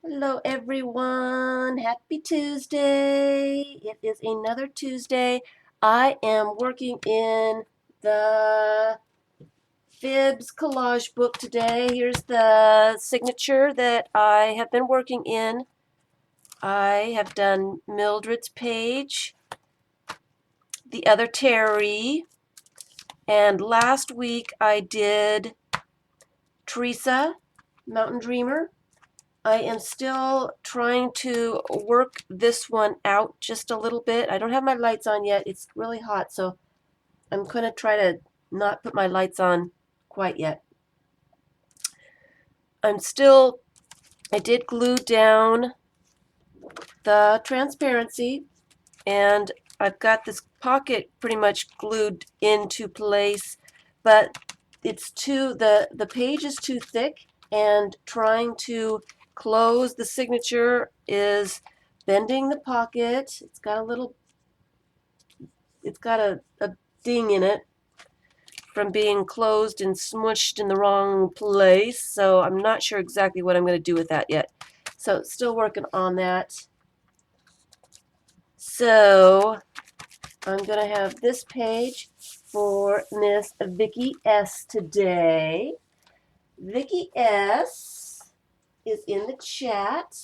Hello everyone, happy Tuesday. It is another Tuesday. I am working in the FIBS Collage Book today. Here's the signature that I have been working in. I have done Mildred's page, the other Terry, and last week I did Teresa, Mountain Dreamer. I am still trying to work this one out just a little bit. I don't have my lights on yet. It's really hot, so I'm going to try to not put my lights on quite yet. I did glue down the transparency, and I've got this pocket pretty much glued into place, but the page is too thick, and trying to close the signature is bending the pocket. It's got a ding in it from being closed and smushed in the wrong place, so I'm not sure exactly what I'm going to do with that yet. So still working on that. So I'm going to have this page for Miss Vicky S today. Vicky S is in the chat.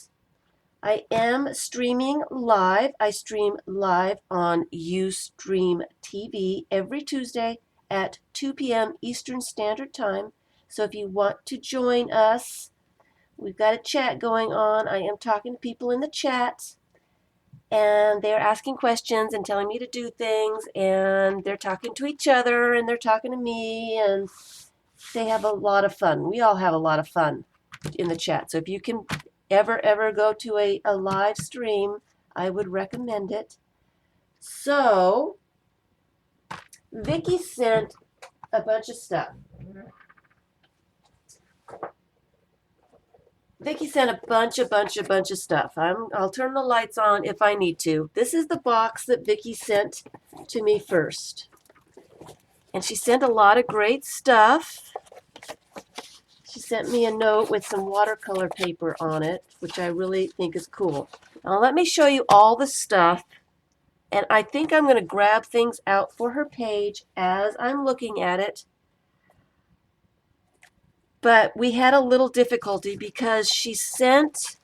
I am streaming live. I stream live on Ustream TV every Tuesday at 2 p.m. Eastern Standard Time. So if you want to join us, we've got a chat going on. I am talking to people in the chat, and they're asking questions and telling me to do things, and they're talking to each other, and they're talking to me, and they have a lot of fun. We all have a lot of fun in the chat. So if you can ever go to a live stream, I would recommend it. So Vicky sent a bunch of stuff. Vicky sent a bunch of stuff. I'll turn the lights on if I need to. This is the box that Vicky sent to me first. And she sent a lot of great stuff. She sent me a note with some watercolor paper on it, which I really think is cool. Now let me show you all the stuff. And I think I'm going to grab things out for her page as I'm looking at it. But we had a little difficulty because she sent,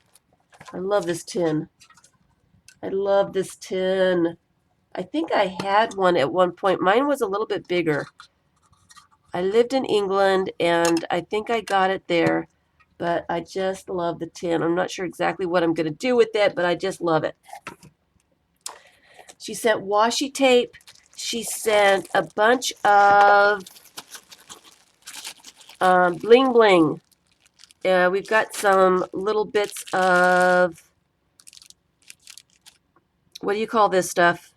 I love this tin. I love this tin. I think I had one at one point. Mine was a little bit bigger. I lived in England, and I think I got it there. But I just love the tin. I'm not sure exactly what I'm going to do with it, but I just love it. She sent washi tape. She sent a bunch of bling bling. We've got some little bits of, what do you call this stuff?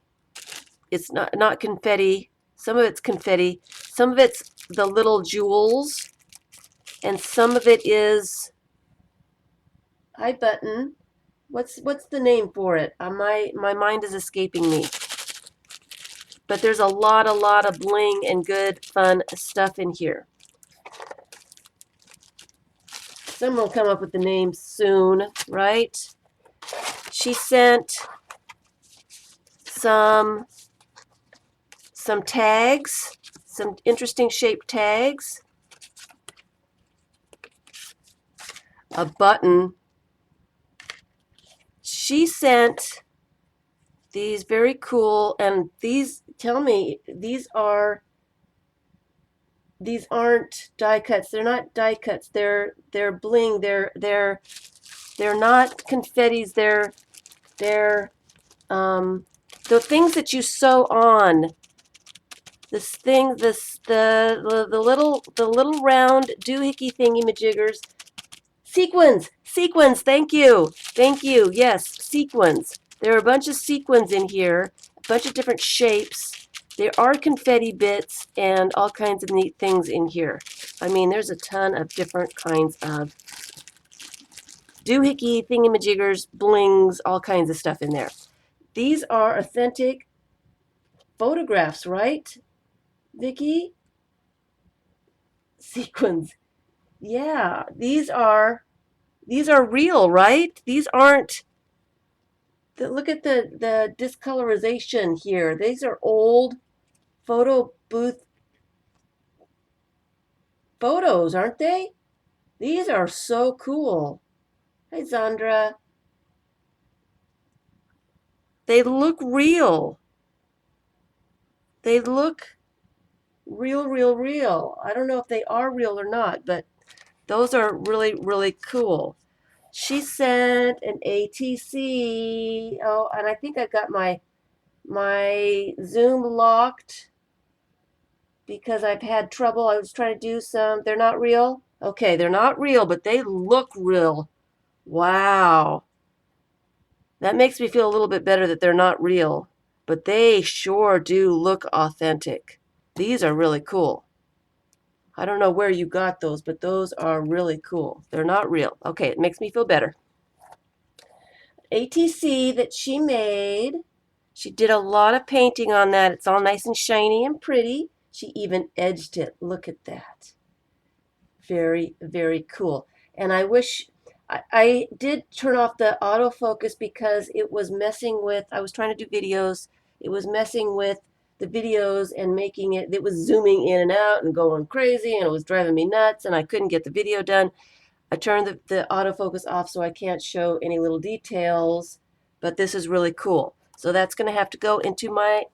It's not confetti. Some of it's confetti. Some of it's the little jewels. And some of it is, hi button. What's the name for it? My mind is escaping me. But there's a lot of bling and good fun stuff in here. Someone will come up with the name soon, right? She sent some tags, some interesting shaped tags, a button. She sent these very cool, and these, tell me, these aren't die cuts. They're not die cuts. They're bling. They're not confettis. They're the things that you sew on. The little round doohickey thingy majiggers. Sequins. Thank you. Yes, sequins. There are a bunch of sequins in here, a bunch of different shapes. There are confetti bits and all kinds of neat things in here. I mean, there's a ton of different kinds of doohickey thingamajiggers, blings, all kinds of stuff in there. These are authentic photographs, right, Vicky? Sequins. Yeah, these are These are real, right? These aren't. Look at the discolorization here. These are old photo booth photos, aren't they? These are so cool. Hi, Zandra. They look real. They look real, real, real. I don't know if they are real or not, but those are really, really cool. She sent an ATC. Oh, and I think I got my Zoom locked because I've had trouble. I was trying to do some. They're not real? Okay, they're not real, but they look real. Wow. That makes me feel a little bit better that they're not real, but they sure do look authentic. These are really cool. I don't know where you got those, but those are really cool. They're not real. Okay, it makes me feel better. ATC that she made. She did a lot of painting on that. It's all nice and shiny and pretty. She even edged it. Look at that. Very, very cool. And I wish I did turn off the autofocus because it was messing with, I was trying to do videos. It was messing with the videos and making it was zooming in and out and going crazy, and it was driving me nuts, and I couldn't get the video done. I turned the autofocus off so I can't show any little details, but this is really cool. So that's going to have to go into my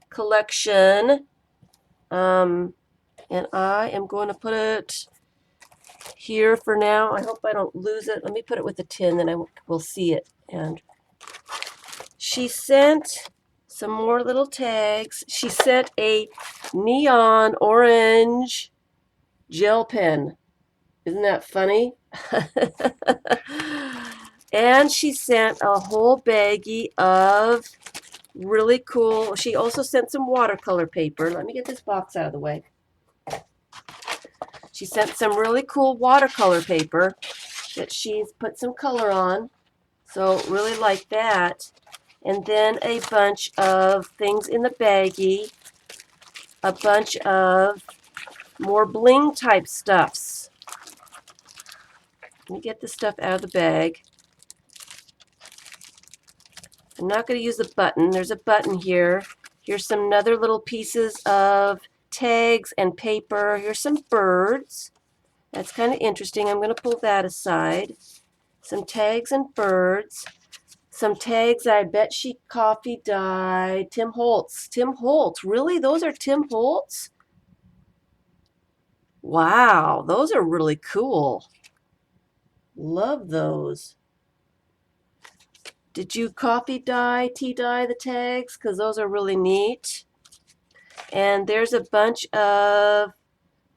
collection. And I am going to put it here for now. I hope I don't lose it. Let me put it with the tin, then I will see it. And she sent some more little tags. She sent a neon orange gel pen. Isn't that funny? And she sent a whole baggie of really cool. She also sent some watercolor paper. Let me get this box out of the way. She sent some really cool watercolor paper that she's put some color on. So really like that. And then a bunch of things in the baggie. A bunch of more bling type stuffs. Let me get the stuff out of the bag. I'm not going to use the button. There's a button here. Here's some other little pieces of tags and paper. Here's some birds. That's kind of interesting. I'm going to pull that aside. Some tags and birds. Some tags I bet she coffee dyed. Tim Holtz. Tim Holtz. Really? Those are Tim Holtz? Wow. Those are really cool. Love those. Did you coffee dye, tea dye the tags? Because those are really neat. And there's a bunch of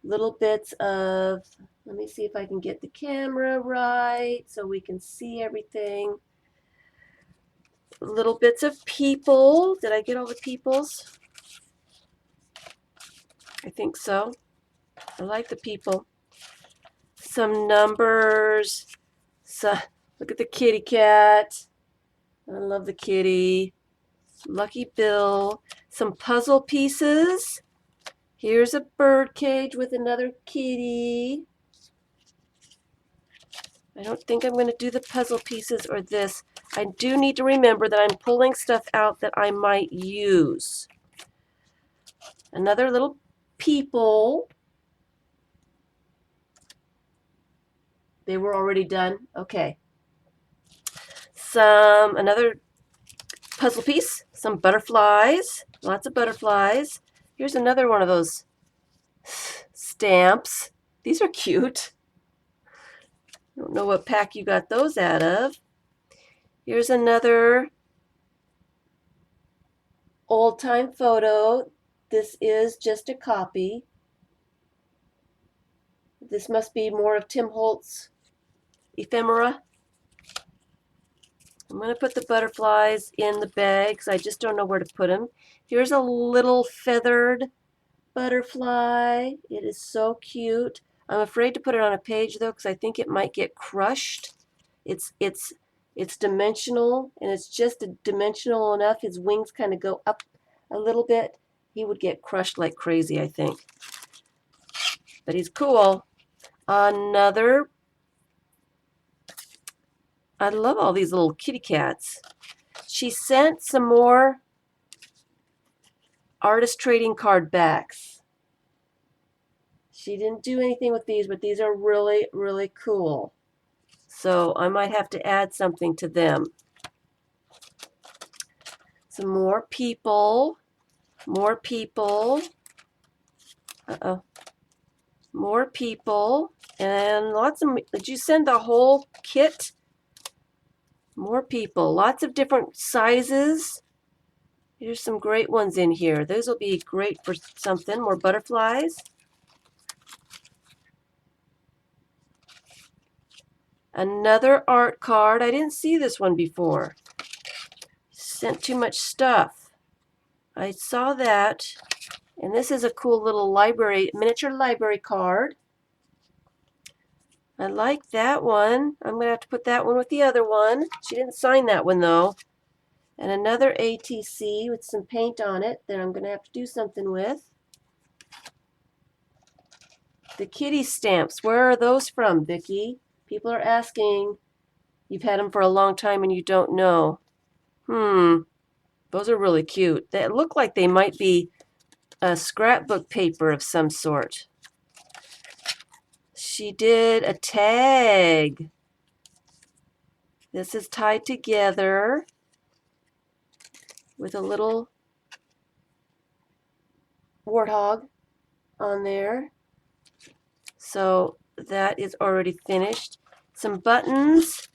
little bits of, let me see if I can get the camera right so we can see everything. Little bits of people. Did I get all the peoples? I think so. I like the people. Some numbers. So, look at the kitty cat. I love the kitty. Lucky Bill. Some puzzle pieces. Here's a bird cage with another kitty. I don't think I'm going to do the puzzle pieces or this. I do need to remember that I'm pulling stuff out that I might use. Another little people. They were already done? Okay. Another puzzle piece. Some butterflies. Lots of butterflies. Here's another one of those stamps. These are cute. I don't know what pack you got those out of. Here's another old-time photo. This is just a copy. This must be more of Tim Holtz ephemera. I'm going to put the butterflies in the bag because I just don't know where to put them. Here's a little feathered butterfly. It is so cute. I'm afraid to put it on a page though because I think it might get crushed. It's dimensional, and it's just dimensional enough. His wings kind of go up a little bit. He would get crushed like crazy, I think. But he's cool. Another I love all these little kitty cats. She sent some more artist trading card backs. She didn't do anything with these, but these are really, really cool. So I might have to add something to them. Some more people. More people. Uh-oh. More people. And lots of... Did you send the whole kit? More people. Lots of different sizes. Here's some great ones in here. Those will be great for something. More butterflies. Another art card. I didn't see this one before. Sent too much stuff. I saw that. And this is a cool little library, miniature library card. I like that one. I'm going to have to put that one with the other one. She didn't sign that one though. And another ATC with some paint on it that I'm going to have to do something with. The kitty stamps. Where are those from, Vicky? People are asking. You've had them for a long time and you don't know. Those are really cute. They look like they might be a scrapbook paper of some sort. She did a tag. This is tied together with a little warthog on there. So that is already finished. Some buttons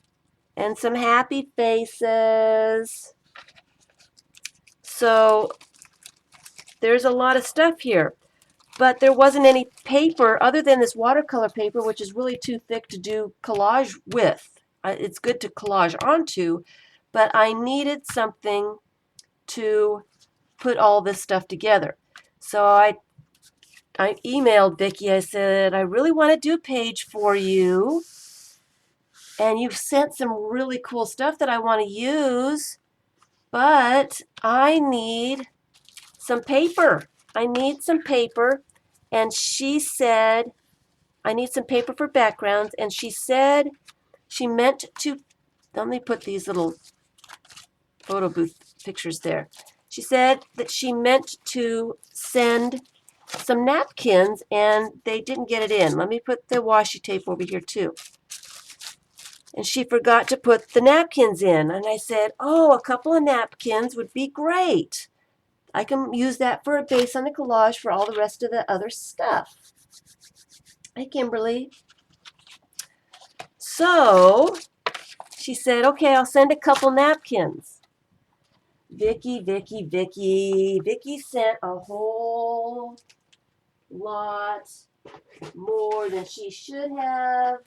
and some happy faces. So there's a lot of stuff here. But there wasn't any paper other than this watercolor paper, which is really too thick to do collage with. It's good to collage onto, but I needed something to put all this stuff together. So I emailed Vicky. I said, I really want to do a page for you. And you've sent some really cool stuff that I want to use, but I need some paper. I need some paper. And she said, I need some paper for backgrounds. And she said she meant to, let me put these little photo booth pictures there. She said that she meant to send some napkins and they didn't get it in. Let me put the washi tape over here too. And she forgot to put the napkins in. And I said, oh, a couple of napkins would be great. I can use that for a base on the collage for all the rest of the other stuff. Hey, Kimberly. So she said, okay, I'll send a couple napkins. Vicky sent a whole lot more than she should have.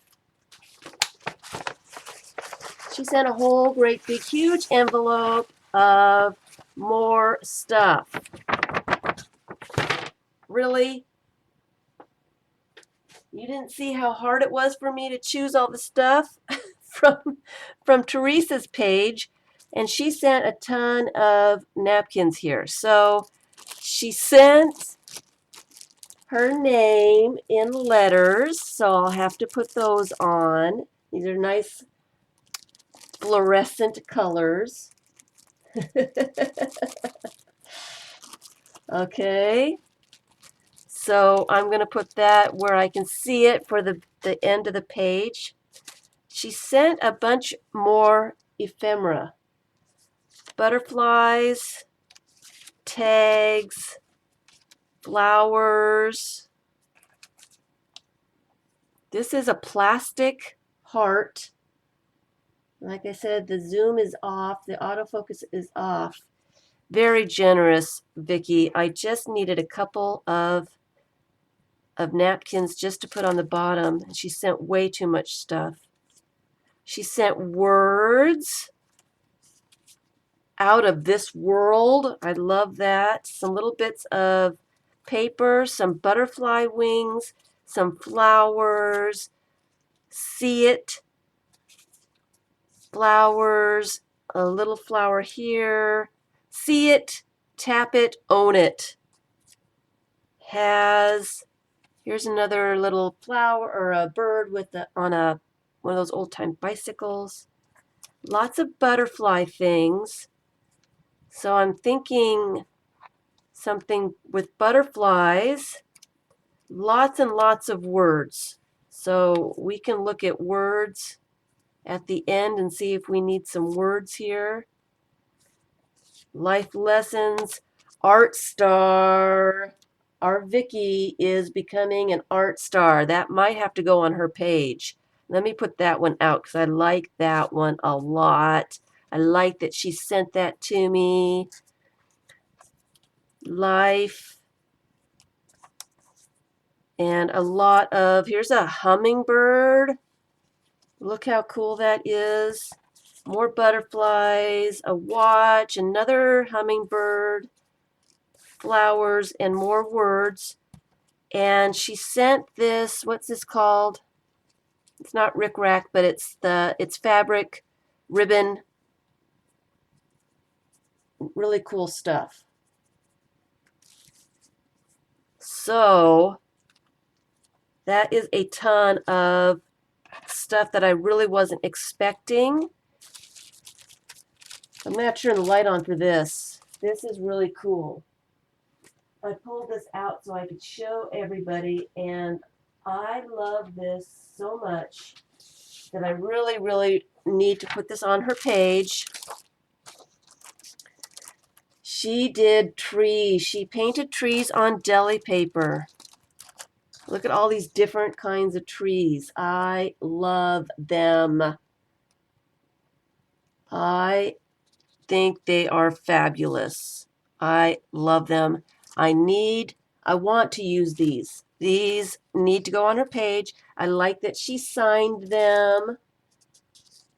She sent a whole great big huge envelope of more stuff. Really? You didn't see how hard it was for me to choose all the stuff from Teresa's page, and she sent a ton of napkins here. So she sent her name in letters, so I'll have to put those on. These are nice fluorescent colors. Okay. So I'm going to put that where I can see it for the end of the page. She sent a bunch more ephemera. Butterflies, tags, flowers. This is a plastic heart. Like I said, the zoom is off, the autofocus is off. Very generous, Vicky. I just needed a couple of napkins just to put on the bottom. She sent way too much stuff. She sent words out of this world. I love that. Some little bits of paper, some butterfly wings, some flowers. See it. Flowers. A little flower here. See it. Tap it. Own it. Has. Here's another little flower or a bird with on one of those old-time bicycles. Lots of butterfly things. So I'm thinking something with butterflies. Lots and lots of words. So we can look at words at the end and see if we need some words here. Life lessons, art star. Our Vicky is becoming an art star. That might have to go on her page. Let me put that one out because I like that one a lot. I like that she sent that to me. Life. And a lot of, here's a hummingbird. Look how cool that is. More butterflies, a watch, another hummingbird, flowers, and more words. And she sent this, what's this called? It's not rickrack, but it's fabric, ribbon, really cool stuff. So that is a ton of stuff that I really wasn't expecting. I'm going to turn the light on for this. This is really cool. I pulled this out so I could show everybody, and I love this so much that I really, really need to put this on her page. She did trees. She painted trees on deli paper. Look at all these different kinds of trees. I love them. I think they are fabulous. I love them. I want to use these. These need to go on her page. I like that she signed them.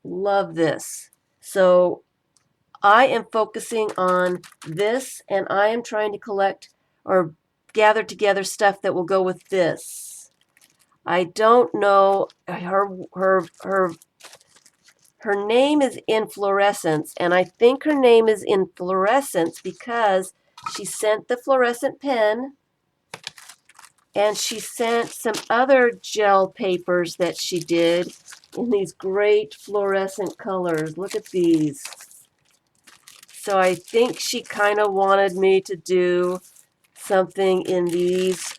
Love this. So I am focusing on this, and I am trying to collect or gather together stuff that will go with this. I don't know, her name is in fluorescence, and I think her name is in fluorescence because she sent the fluorescent pen, and she sent some other gel papers that she did in these great fluorescent colors. Look at these. So I think she kind of wanted me to do something in these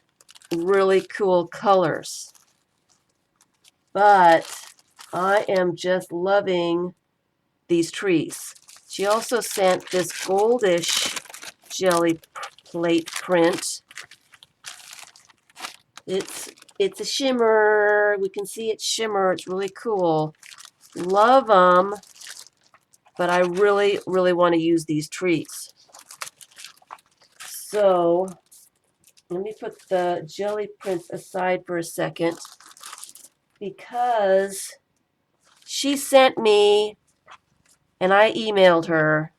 really cool colors. But I am just loving these trees. She also sent this goldish jelly plate print. It's a shimmer. We can see it shimmer. It's really cool. Love them, but I really, really want to use these trees. So let me put the jelly prints aside for a second because she sent me, and I emailed her,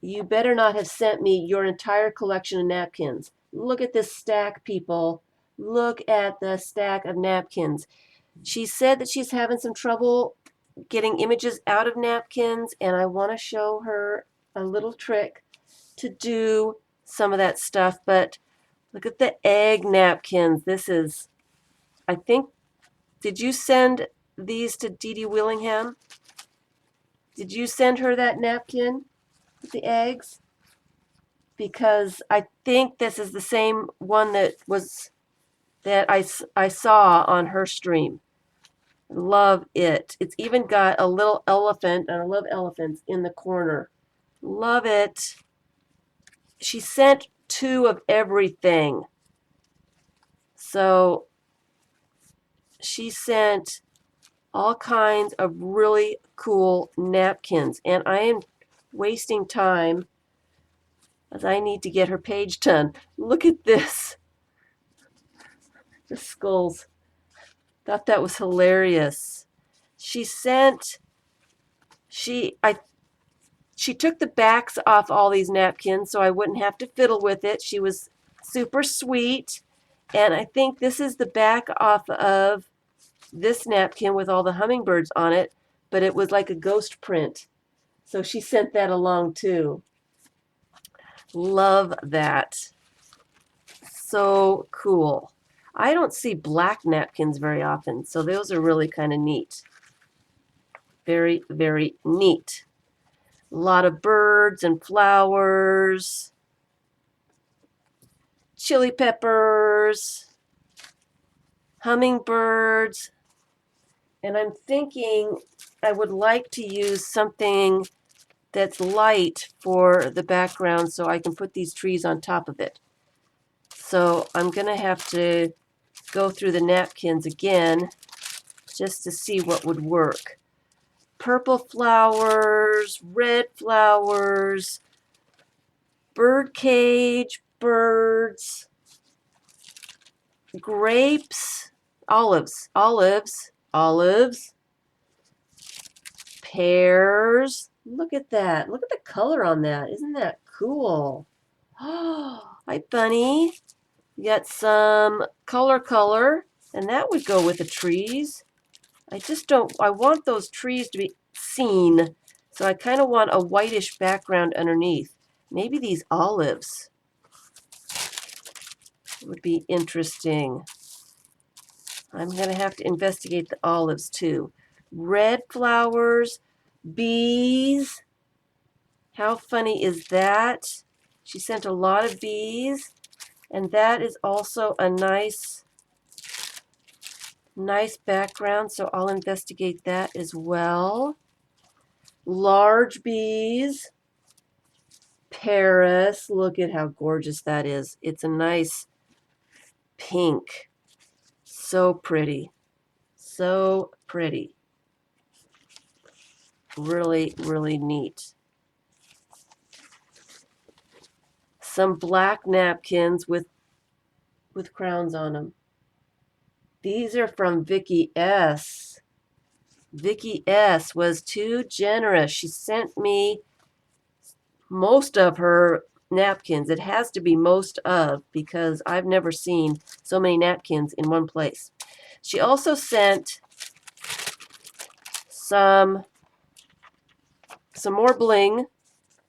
you better not have sent me your entire collection of napkins. Look at this stack, people. Look at the stack of napkins. She said that she's having some trouble getting images out of napkins, and I want to show her a little trick to do some of that stuff. But look at the egg napkins. This is, I think, did you send these to Dee Dee Willingham? Did you send her that napkin with the eggs? Because I think this is the same one that I saw on her stream. Love it. It's even got a little elephant, and I love elephants, in the corner. Love it. She sent 2 of everything. So she sent all kinds of really cool napkins, and I am wasting time as I need to get her page done. Look at this. The skulls. Thought that was hilarious. She took the backs off all these napkins so I wouldn't have to fiddle with it. She was super sweet. And I think this is the back off of this napkin with all the hummingbirds on it, but it was like a ghost print. So she sent that along too. Love that. So cool. I don't see black napkins very often, so those are really kind of neat. Very, very neat. A lot of birds and flowers, chili peppers, hummingbirds, and I'm thinking I would like to use something that's light for the background so I can put these trees on top of it. So I'm going to have to go through the napkins again just to see what would work. Purple flowers, red flowers, bird cage, birds, grapes, olives, pears. Look at that. Look at the color on that. Isn't that cool? Oh, hi, Bunny. You got some color, and that would go with the trees. I want those trees to be seen, so I kind of want a whitish background underneath. Maybe these olives would be interesting. I'm going to have to investigate the olives too. Red flowers, bees. How funny is that? She sent a lot of bees, and that is also a nice background, so I'll investigate that as well. Large bees. Paris, look at how gorgeous that is. It's a nice pink. So pretty. So pretty. Really, really neat. Some black napkins with crowns on them. These are from Vicky S. Vicky S was too generous. She sent me most of her napkins. It has to be most of, because I've never seen so many napkins in one place. She also sent some more bling,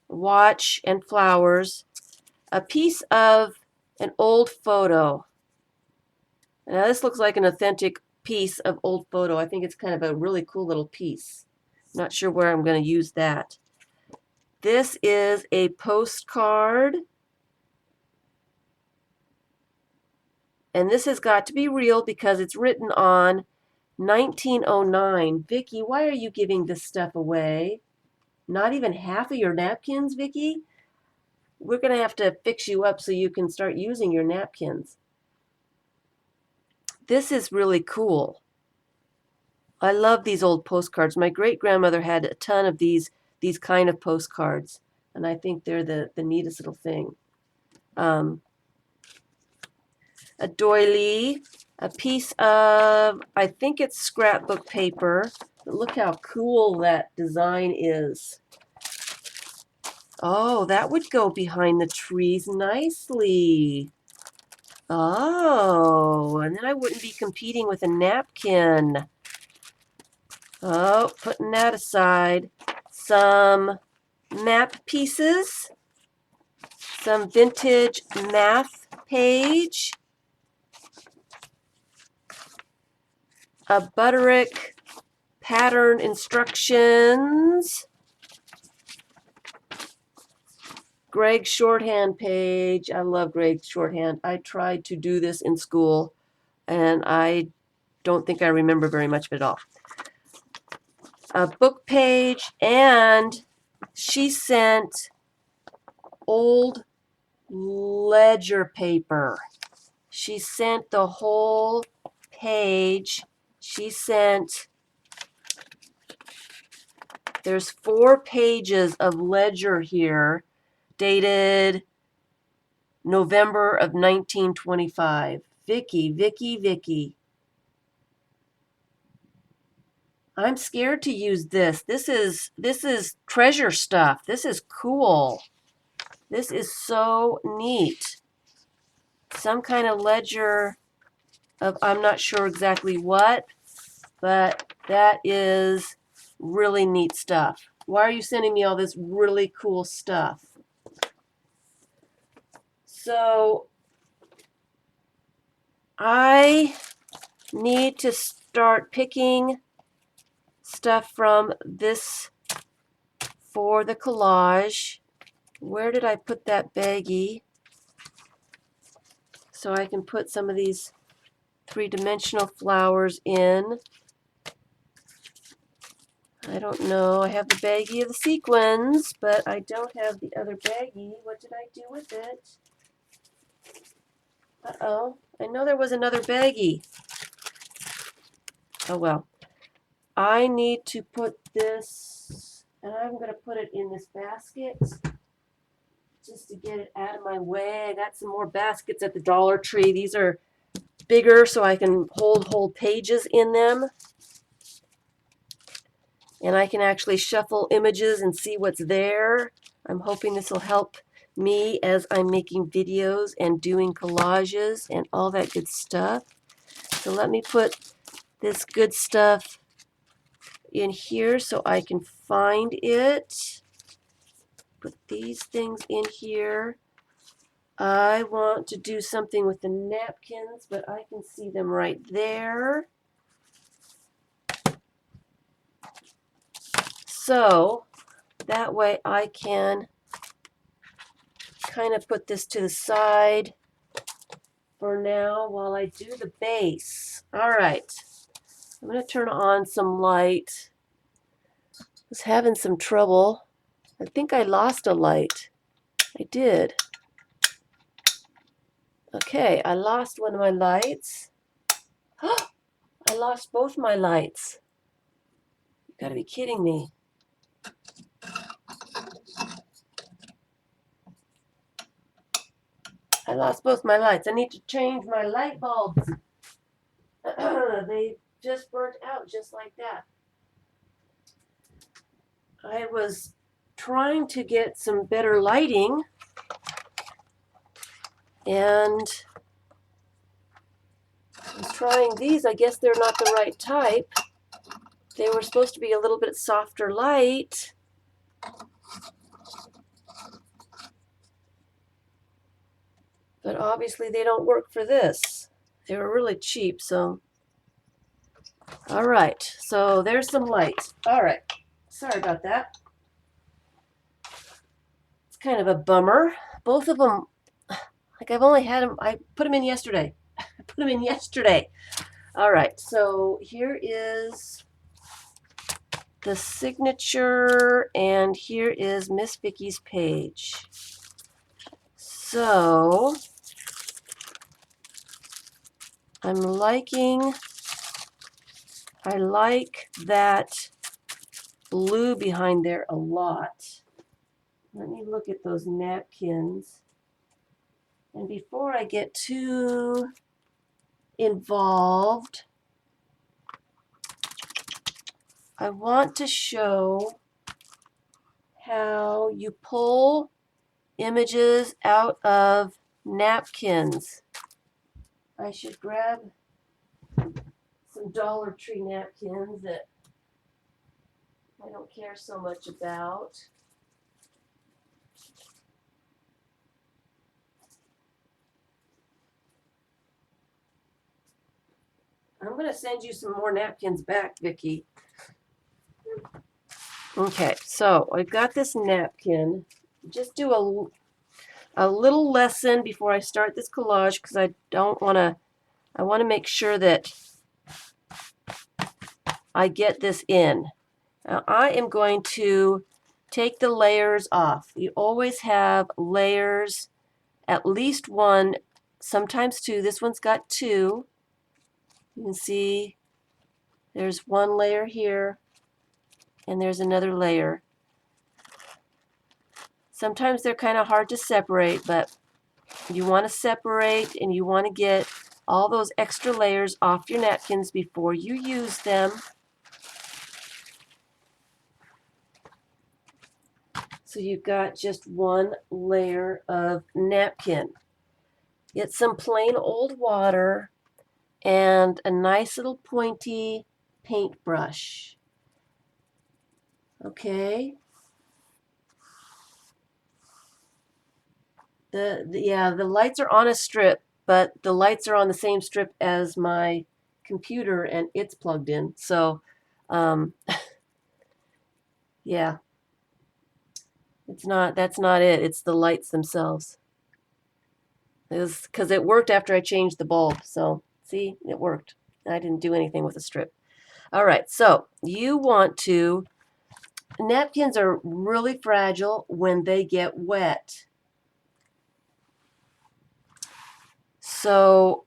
watch and flowers, a piece of an old photo. Now this looks like an authentic piece of old photo. I think it's kind of a really cool little piece. Not sure where I'm going to use that. This is a postcard. And this has got to be real because it's written on 1909. Vicky, why are you giving this stuff away? Not even half of your napkins, Vicky? We're going to have to fix you up so you can start using your napkins. This is really cool. I love these old postcards. My great-grandmother had a ton of these kind of postcards, and I think they're the neatest little thing. A doily, a piece of, I think it's scrapbook paper. But look how cool that design is. Oh, that would go behind the trees nicely. Oh, and then I wouldn't be competing with a napkin. Oh, putting that aside. Some map pieces. Some vintage math page. A Butterick pattern instructions. Greg's shorthand page. I love Greg's shorthand. I tried to do this in school, and I don't think I remember very much of it all. A book page, and she sent old ledger paper. She sent the whole page. She sent, there's 4 pages of ledger here, dated November of 1925. Vicky. I'm scared to use this. This is treasure stuff. This is cool. This is so neat. Some kind of ledger of, I'm not sure exactly what, but that is really neat stuff. Why are you sending me all this really cool stuff? So I need to start picking stuff from this for the collage. Where did I put that baggie? So I can put some of these three-dimensional flowers in. I don't know. I have the baggie of the sequins, but I don't have the other baggie. What did I do with it? Uh-oh. I know there was another baggie. Oh, well. I need to put this, and I'm going to put it in this basket just to get it out of my way. I got some more baskets at the Dollar Tree. These are bigger so I can hold whole pages in them. And I can actually shuffle images and see what's there. I'm hoping this will help me as I'm making videos and doing collages and all that good stuff. So let me put this good stuff in here so I can find it. Put these things in here. I want to do something with the napkins, but I can see them right there. So that way I can kind of put this to the side for now while I do the base. All right, I'm going to turn on some light. I was having some trouble. I think I lost a light. I did. Okay, I lost one of my lights. I lost both my lights. You gotta be kidding me. I lost both my lights. I need to change my light bulbs. They just burnt out just like that. I was trying to get some better lighting, and I'm trying these. I guess they're not the right type. They were supposed to be a little bit softer light. But obviously they don't work for this. They were really cheap, so. All right, so there's some light. All right, sorry about that. It's kind of a bummer. Both of them, like I've only had them, I put them in yesterday. I put them in yesterday. All right, so here is the signature, and here is Miss Vicky's page. So I like that blue behind there a lot. Let me look at those napkins. And before I get too involved, I want to show how you pull images out of napkins. I should grab some Dollar Tree napkins that I don't care so much about. I'm going to send you some more napkins back, Vicky. Okay, so I've got this napkin. Just do a little lesson before I start this collage because I want to make sure that I get this in. Now I am going to take the layers off. You always have layers, at least one, sometimes two. This one's got two. You can see there's one layer here and there's another layer. Sometimes they're kind of hard to separate, but you want to separate and you want to get all those extra layers off your napkins before you use them. So you've got just one layer of napkin. Get some plain old water and a nice little pointy paintbrush. Okay. The lights are on a strip, but the lights are on the same strip as my computer and it's plugged in. So Yeah, that's not it. It's the lights themselves. Because it worked after I changed the bulb. So see, it worked. I didn't do anything with the strip. All right, so you want to, napkins are really fragile when they get wet. So,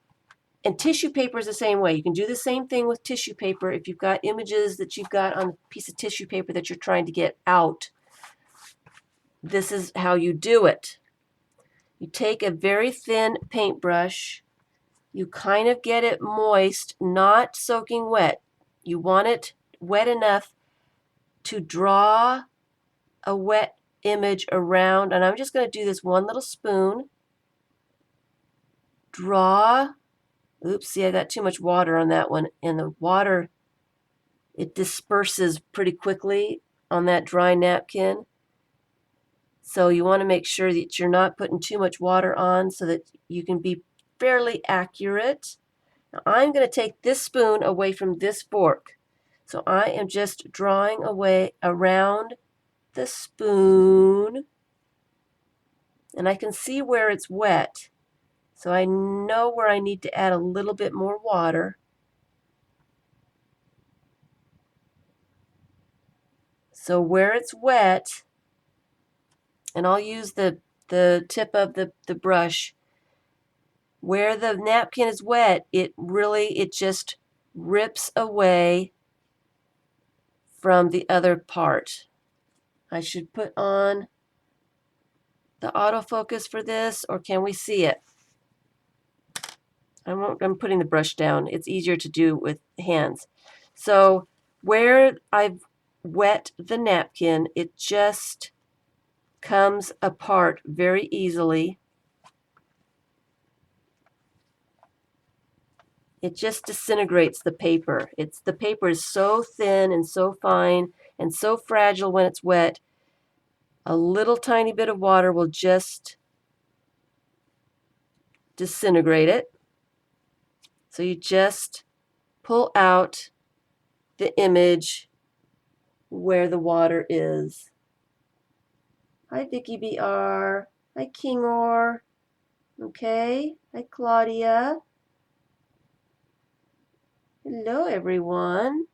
and tissue paper is the same way. You can do the same thing with tissue paper. If you've got images that you've got on a piece of tissue paper that you're trying to get out, this is how you do it. You take a very thin paintbrush, you kind of get it moist, not soaking wet. You want it wet enough to draw a wet image around, and I'm just going to do this one little spoon. Draw, oops, see, I got too much water on that one, and the water, it disperses pretty quickly on that dry napkin. So you want to make sure that you're not putting too much water on so that you can be fairly accurate. Now I'm going to take this spoon away from this fork. So I am just drawing away around the spoon, and I can see where it's wet. So I know where I need to add a little bit more water. So where it's wet, and I'll use the tip of the brush, where the napkin is wet, it just rips away from the other part. I should put on the autofocus for this, or can we see it? I'm putting the brush down. It's easier to do with hands. So where I've wet the napkin, it just comes apart very easily. It just disintegrates the paper. The paper is so thin and so fine and so fragile when it's wet. A little tiny bit of water will just disintegrate it. So you just pull out the image where the water is. Hi, Vicky BR. Hi, Kingor. Okay. Hi, Claudia. Hello, everyone.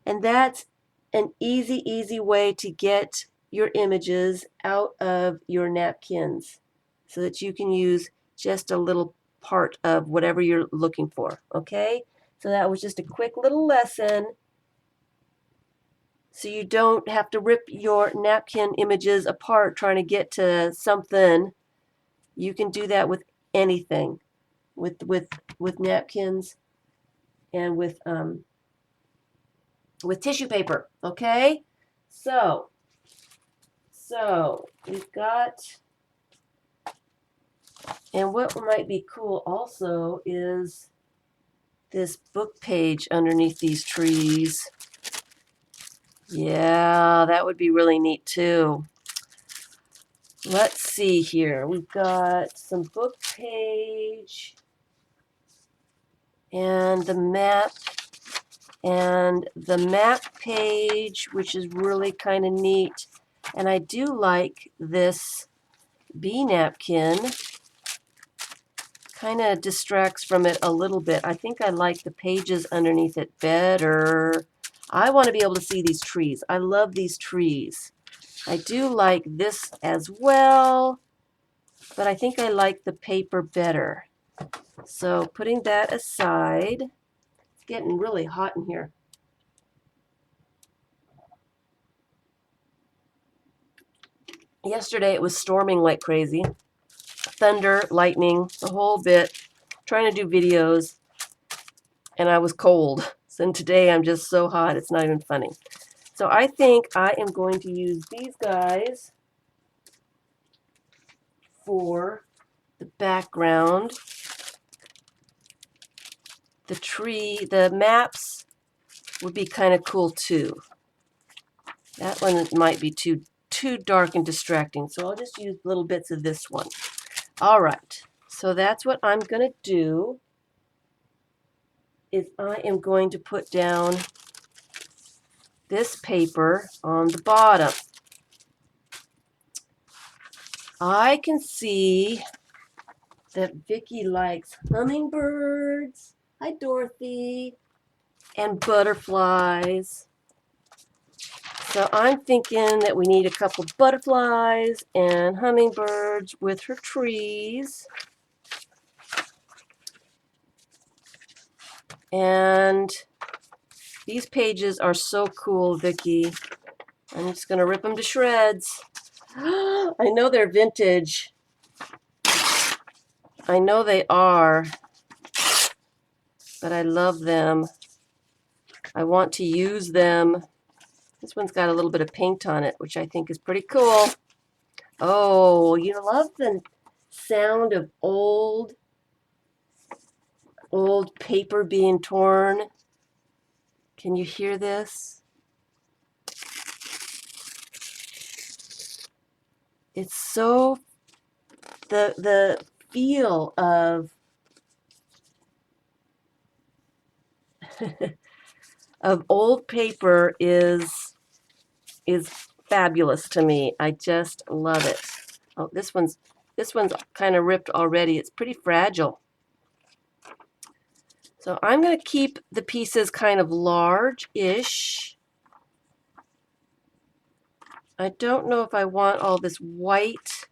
And that's an easy way to get your images out of your napkins so that you can use just a little part of whatever you're looking for. Okay? So that was just a quick little lesson, so you don't have to rip your napkin images apart trying to get to something. You can do that with anything, with napkins and with tissue paper. Okay, so we've got, and what might be cool also is this book page underneath these trees. Yeah, that would be really neat too. Let's see here. We've got some book page and the map page, which is really kind of neat. And I do like this bee napkin. Kind of distracts from it a little bit. I think I like the pages underneath it better. I want to be able to see these trees. I love these trees. I do like this as well, but I think I like the paper better. So putting that aside, it's getting really hot in here. Yesterday it was storming like crazy. Thunder, lightning, the whole bit. Trying to do videos, and I was cold. So today I'm just so hot, it's not even funny. So I think I am going to use these guys for the background. The tree, the maps would be kind of cool too. That one might be too dark and distracting, so I'll just use little bits of this one. All right, so that's what I'm going to do, is I am going to put down this paper on the bottom. I can see that Vicky likes hummingbirds. Hi, Dorothy. And butterflies. So I'm thinking that we need a couple butterflies and hummingbirds with her trees. And these pages are so cool, Vicky. I'm just going to rip them to shreds. I know they're vintage. I know they are, but I love them. I want to use them. This one's got a little bit of paint on it, which I think is pretty cool. Oh, you love the sound of old paper being torn. Can you hear this? It's so, the feel of of old paper is fabulous to me. I just love it. Oh, this one's kind of ripped already. It's pretty fragile. So I'm going to keep the pieces kind of large-ish. I don't know if I want all this white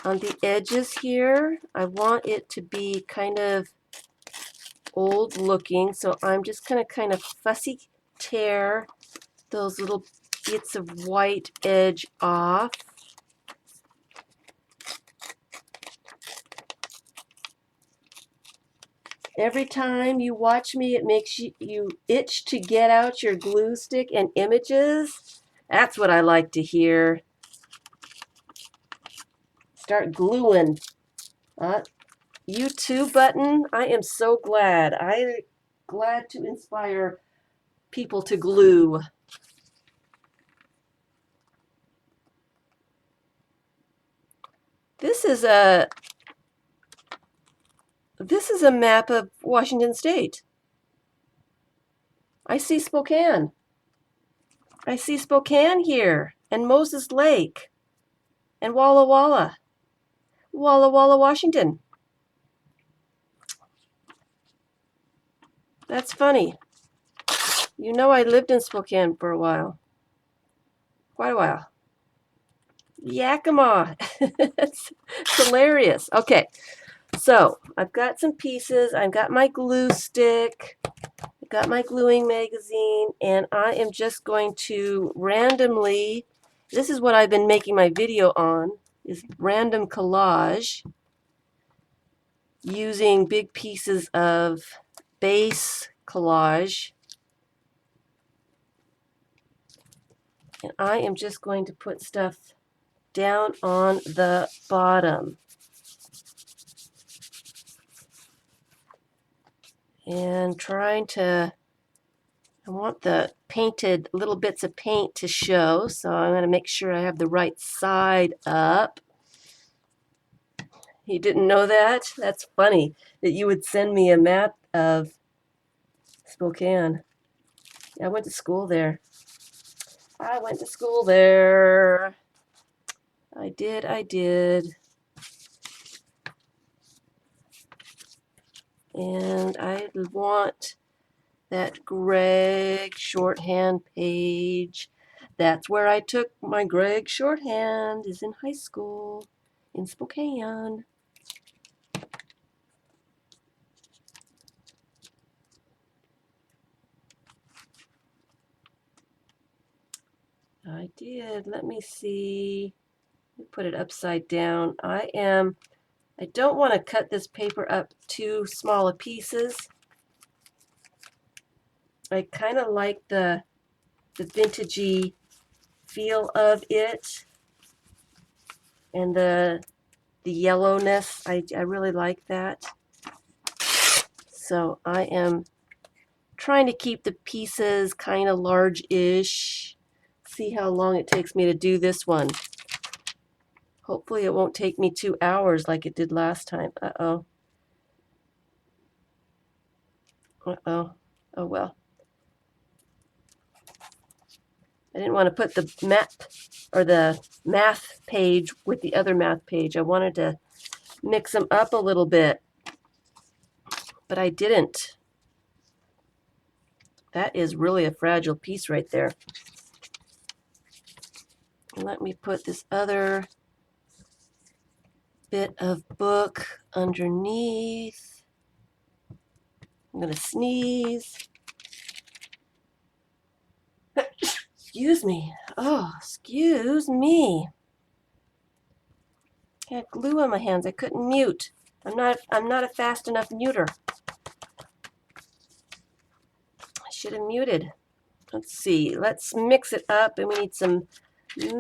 on the edges here. I want it to be kind of old looking, so I'm just going to kind of fussy tear those little bits of white edge off. Every time you watch me, it makes you itch to get out your glue stick and images. That's what I like to hear. Start gluing. You too, Button. I am so glad. I'm glad to inspire people to glue. This is a map of Washington State. I see Spokane. I see Spokane here, and Moses Lake, and Walla Walla. Walla Walla, Washington. That's funny. You know I lived in Spokane for a while. Quite a while. Yakima. It's hilarious. Okay, so I've got some pieces. I've got my glue stick. I've got my gluing magazine, and I am just going to randomly, this is what I've been making my video on, is random collage using big pieces of base collage. And I am just going to put stuff down on the bottom. And trying to, I want the painted little bits of paint to show, so I'm going to make sure I have the right side up. You didn't know that? That's funny that you would send me a map of Spokane. I went to school there. I went to school there. I did. And I want that Greg shorthand page. That's where I took my Greg shorthand, is in high school in Spokane. I did. Let me see. Let me put it upside down. I don't want to cut this paper up too small of pieces. I kind of like the vintagey feel of it, and the yellowness. I really like that. So I am trying to keep the pieces kind of large-ish. See how long it takes me to do this one. Hopefully it won't take me 2 hours like it did last time. Uh-oh. Oh well. I didn't want to put the map or the math page with the other math page. I wanted to mix them up a little bit, but I didn't. That is really a fragile piece right there. Let me put this other bit of book underneath. I'm going to sneeze. Excuse me. Oh, excuse me. I had glue on my hands. I couldn't mute. I'm not a fast enough muter. I should have muted. Let's see. Let's mix it up, and we need some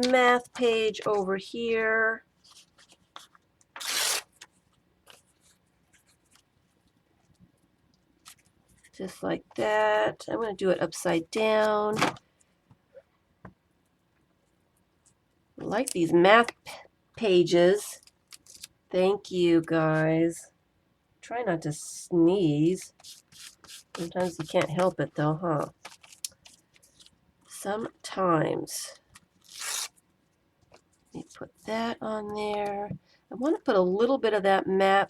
math page over here. Just like that. I'm going to do it upside down. I like these math pages. Thank you, guys. Try not to sneeze. Sometimes you can't help it, though, huh? Sometimes. Let me put that on there. I want to put a little bit of that map,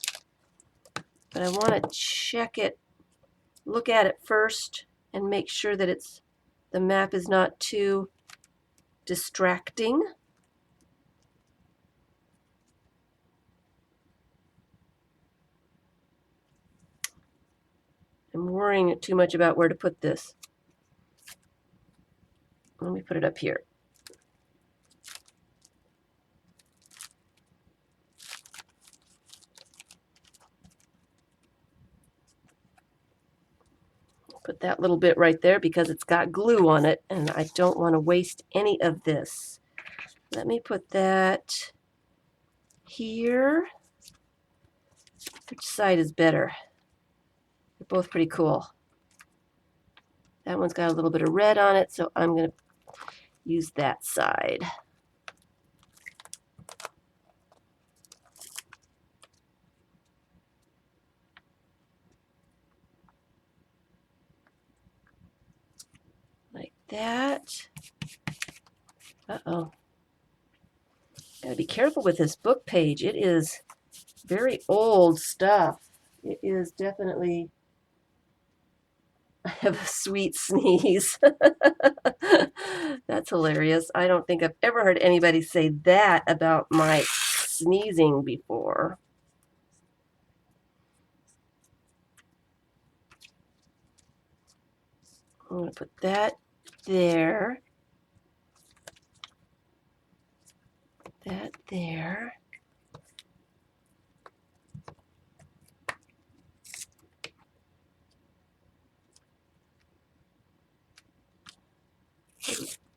but I want to check it, look at it first, and make sure that the map is not too distracting. I'm worrying too much about where to put this. Let me put it up here. Put that little bit right there because it's got glue on it, and I don't want to waste any of this. Let me put that here. Which side is better? They're both pretty cool. That one's got a little bit of red on it, so I'm going to use that side. Like that. Uh-oh. Gotta be careful with this book page. It is very old stuff. It is definitely... I have a sweet sneeze. That's hilarious. I don't think I've ever heard anybody say that about my sneezing before. I'm going to put that there. That there.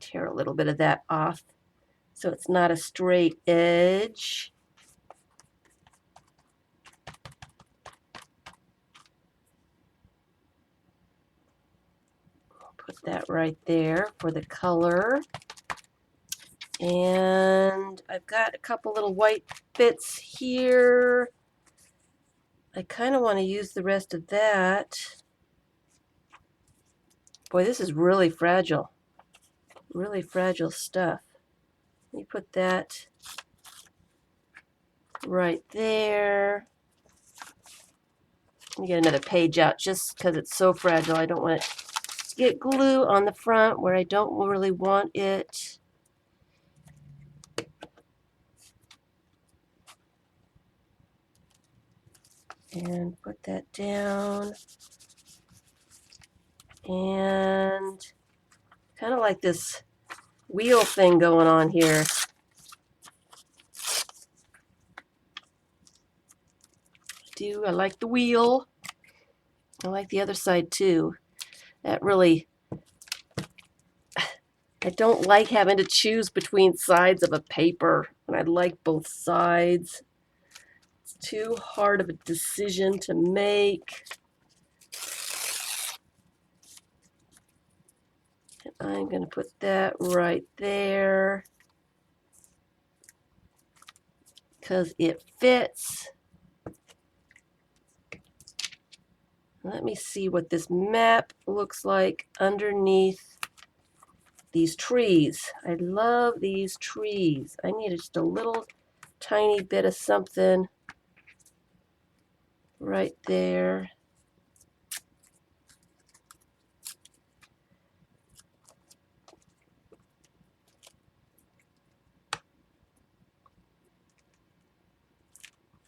Tear a little bit of that off so it's not a straight edge. Put that right there for the color. And I've got a couple little white bits here. I kind of want to use the rest of that. Boy, this is really fragile. Really fragile stuff. Let me put that right there. Let me get another page out just because it's so fragile. I don't want it to get glue on the front where I don't really want it. And put that down. And kind of like this wheel thing going on here. I like the wheel. I like the other side too. That really, I don't like having to choose between sides of a paper, and I like both sides. It's too hard of a decision to make. And I'm going to put that right there because it fits. Let me see what this map looks like underneath these trees. I love these trees. I need just a little tiny bit of something right there.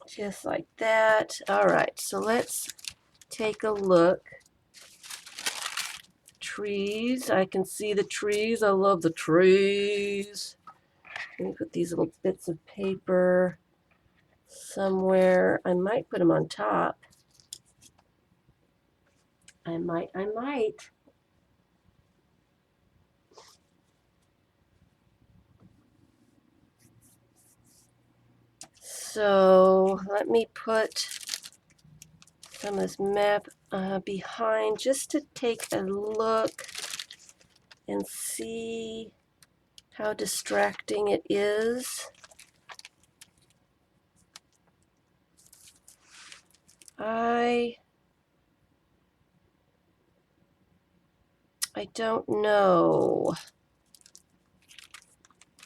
Just like that. All right, so let's take a look. Trees. I can see the trees. I love the trees. Let me put these little bits of paper somewhere. I might put them on top. I might. So let me put some of this map behind just to take a look and see how distracting it is. I don't know.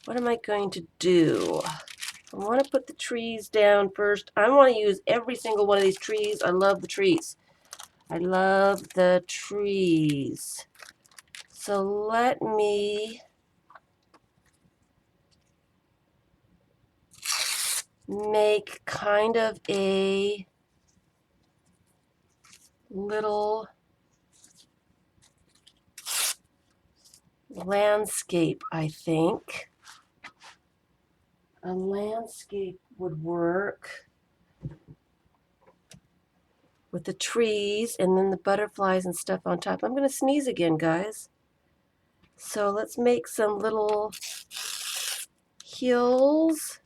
What am I going to do? I want to put the trees down first. I want to use every single one of these trees. I love the trees. I love the trees. So let me make kind of a little landscape, I think. A landscape would work with the trees and then the butterflies and stuff on top. I'm going to sneeze again, guys. So let's make some little hills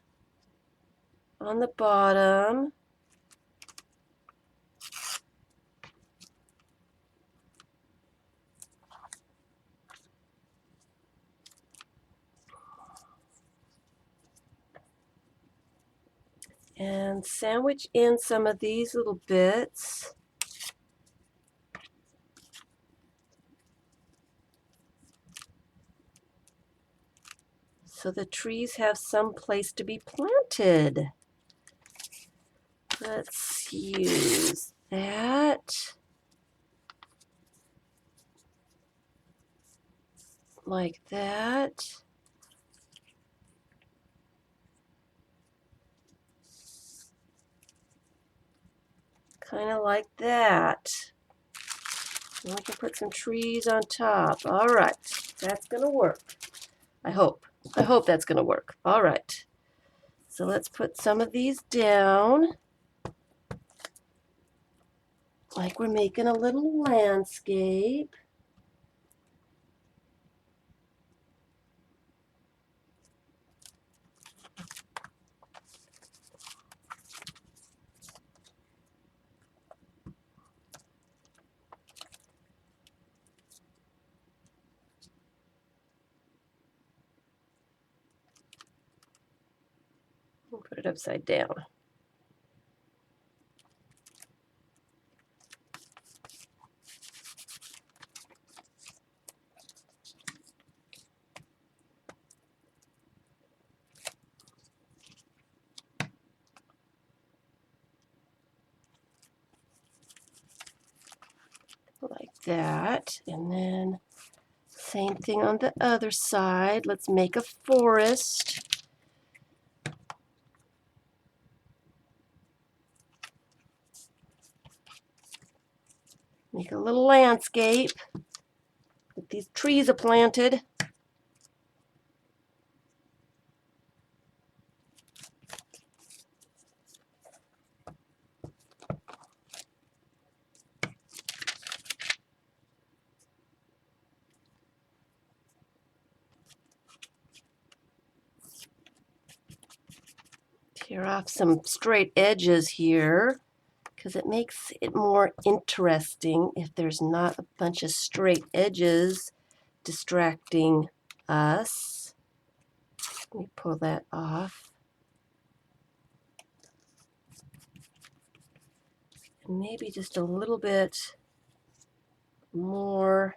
on the bottom. And sandwich in some of these little bits. So the trees have some place to be planted. Let's use that. Like that. Kind of like that. And we can put some trees on top. All right, that's going to work. I hope. I hope that's going to work. All right. So let's put some of these down. Like we're making a little landscape. We'll put it upside down. Like that. And then same thing on the other side. Let's make a forest. Make a little landscape. But these trees are planted. Tear off some straight edges here because it makes it more interesting if there's not a bunch of straight edges distracting us. Let me pull that off. And maybe just a little bit more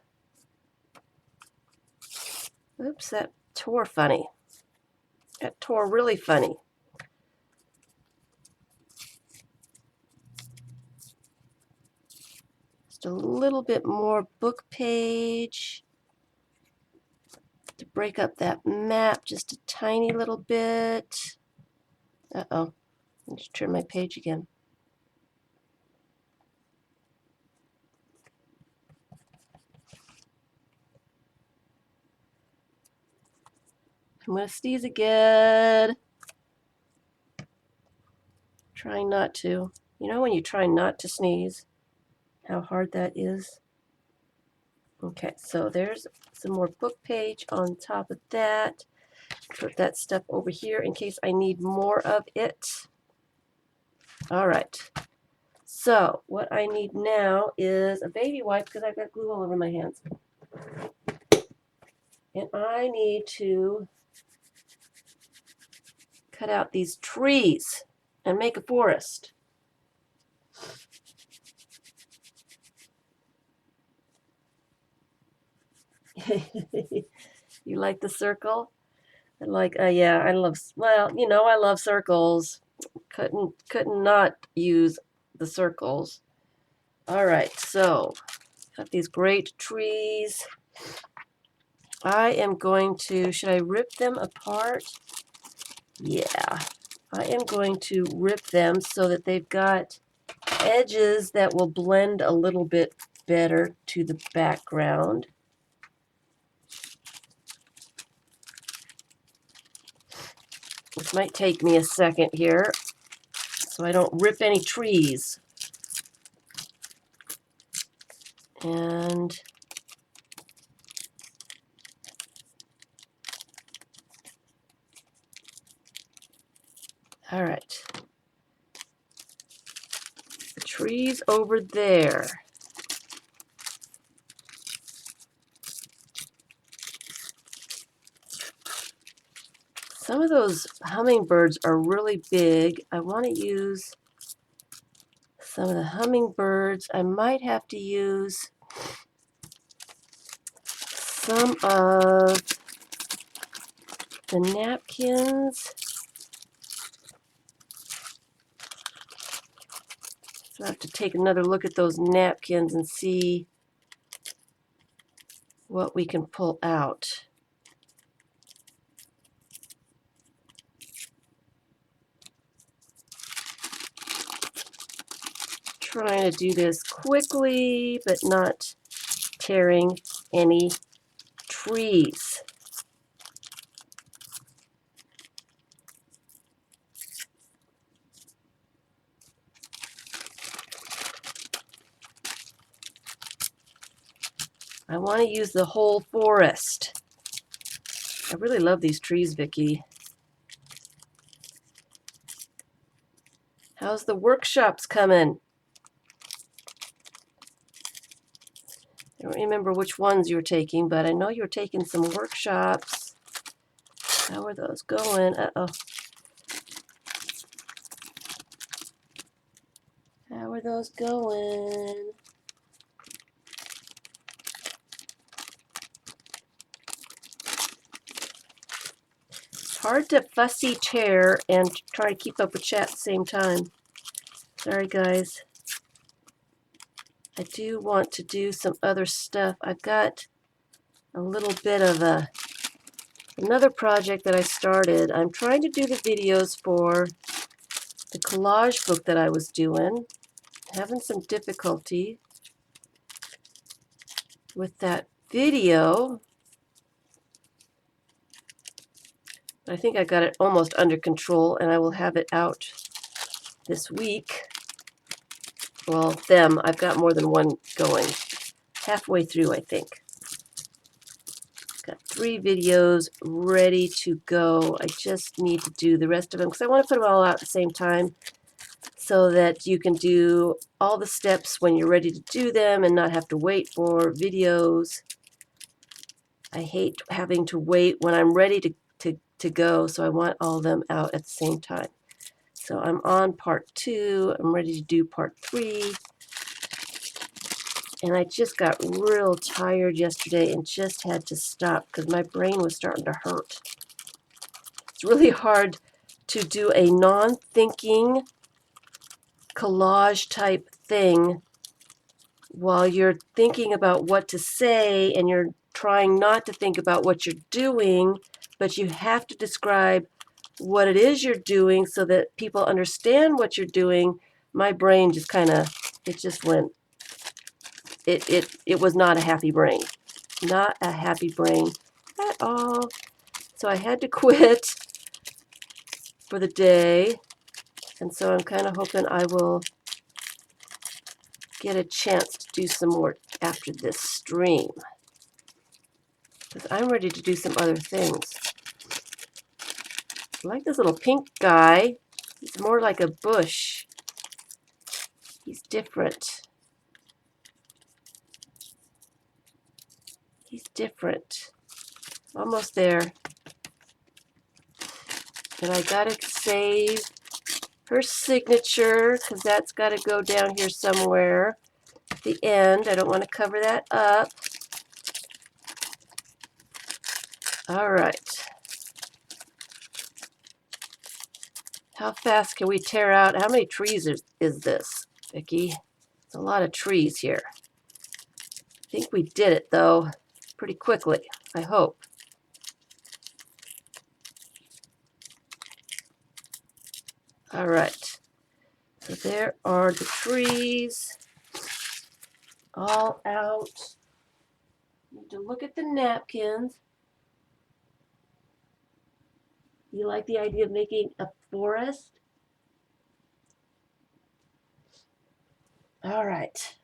Oops, that tore funny. That tore really funny. Just a little bit more book page to break up that map just a tiny little bit. Uh-oh, I just turn my page again. I'm going to sneeze again. Trying not to. You know when you try not to sneeze, how hard that is? Okay, so there's some more book page on top of that. Put that stuff over here in case I need more of it. All right. So what I need now is a baby wipe because I've got glue all over my hands. And I need to cut out these trees and make a forest. You like the circle? I like, yeah, I love, well, you know, I love circles. Couldn't not use the circles. All right, so got these great trees. I am going to, should I rip them apart? Yeah, I am going to rip them so that they've got edges that will blend a little bit better to the background. This might take me a second here so I don't rip any trees. And all right, the trees over there. Some of those hummingbirds are really big. I want to use some of the hummingbirds. I might have to use some of the napkins. So I have to take another look at those napkins and see what we can pull out. Trying to do this quickly, but not tearing any trees. I want to use the whole forest. I really love these trees, Vicky. How's the workshops coming? I don't remember which ones you were taking, but I know you were taking some workshops. How are those going? Uh-oh. How are those going? It's hard to fussy chair and try to keep up with chat at the same time. Sorry, guys. I do want to do some other stuff. I've got a little bit of another project that I started. I'm trying to do the videos for the collage book that I was doing. Having some difficulty with that video. I think I got it almost under control, and I will have it out this week. Well, I've got more than one going. Halfway through, I think. Got 3 videos ready to go. I just need to do the rest of them because I want to put them all out at the same time so that you can do all the steps when you're ready to do them and not have to wait for videos. I hate having to wait when I'm ready to go, so I want all of them out at the same time. So I'm on part 2. I'm ready to do part 3. And I just got real tired yesterday and just had to stop because my brain was starting to hurt. It's really hard to do a non-thinking collage type thing while you're thinking about what to say and you're trying not to think about what you're doing, but you have to describe what it is you're doing so that people understand what you're doing. My brain just kind of, it just went, it was not a happy brain. Not a happy brain at all. So I had to quit for the day. And so I'm kind of hoping I will get a chance to do some more after this stream. Because I'm ready to do some other things. I like this little pink guy. He's more like a bush. He's different. He's different. Almost there. And I gotta save her signature because that's gotta go down here somewhere. At the end, I don't want to cover that up. All right. How fast can we tear out? How many trees is this, Vicky? It's a lot of trees here. I think we did it, though, pretty quickly, I hope. All right. So there are the trees all out. Need to look at the napkins. You like the idea of making a forest? All right.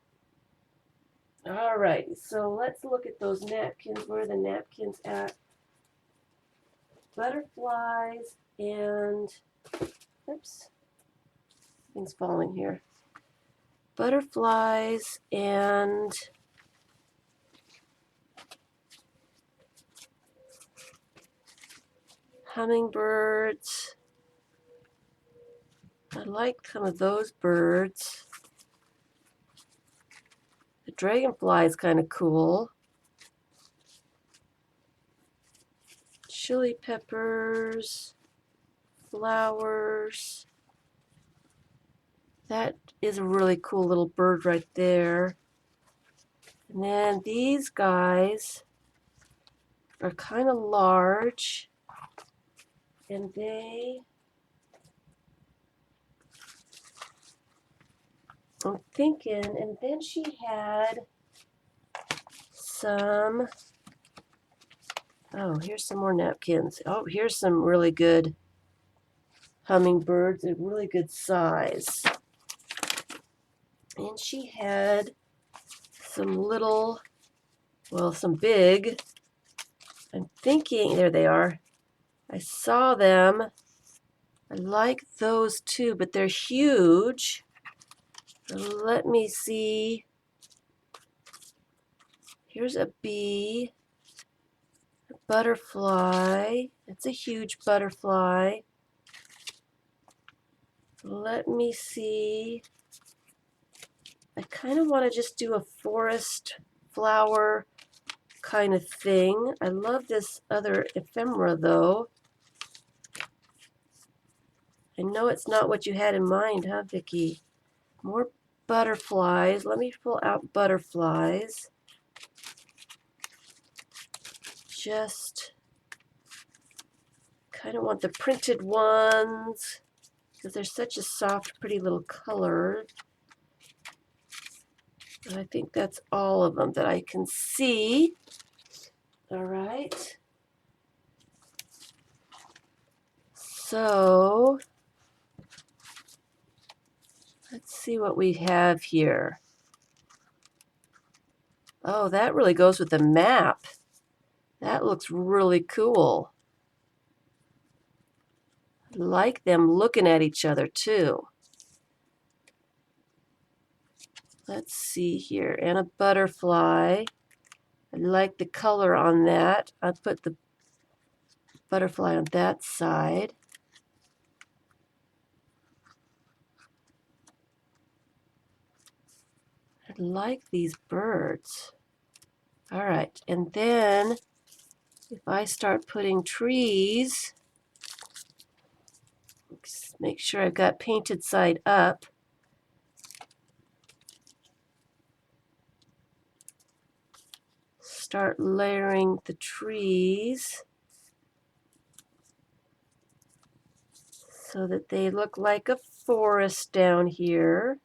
All right, so let's look at those napkins. Where are the napkins at? Butterflies and, oops, things falling here. Butterflies and hummingbirds. I like some of those birds. The dragonfly is kind of cool. Chili peppers, flowers. That is a really cool little bird right there. And then these guys are kind of large. And I'm thinking, and then she had some, oh, here's some more napkins. Oh, here's some really good hummingbirds, a really good size. And she had some little, well, some big. I'm thinking, there they are. I saw them. I like those too, but they're huge. Let me see. Here's a bee, a butterfly. It's a huge butterfly. Let me see. I kind of want to just do a forest flower kind of thing. I love this other ephemera though. I know it's not what you had in mind, huh, Vicky? More butterflies. Let me pull out butterflies. Just kind of want the printed ones because they're such a soft, pretty little color. And I think that's all of them that I can see. All right. So let's see what we have here. Oh, that really goes with the map. That looks really cool. I like them looking at each other too. Let's see here. And a butterfly. I like the color on that. I'll put the butterfly on that side. I like these birds. All right, and then if I start putting trees, make sure I've got painted side up. Start layering the trees so that they look like a forest down here.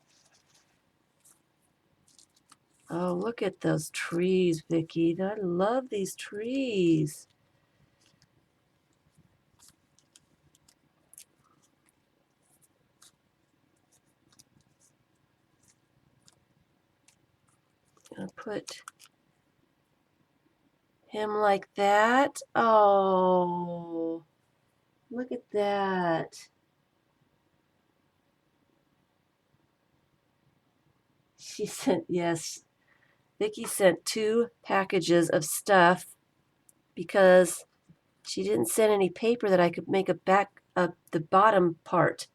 Oh, look at those trees, Vicky. I love these trees. I'll put him like that. Oh, look at that. She sent, yes, Vicky sent 2 packages of stuff because she didn't send any paper that I could make a back of the bottom part.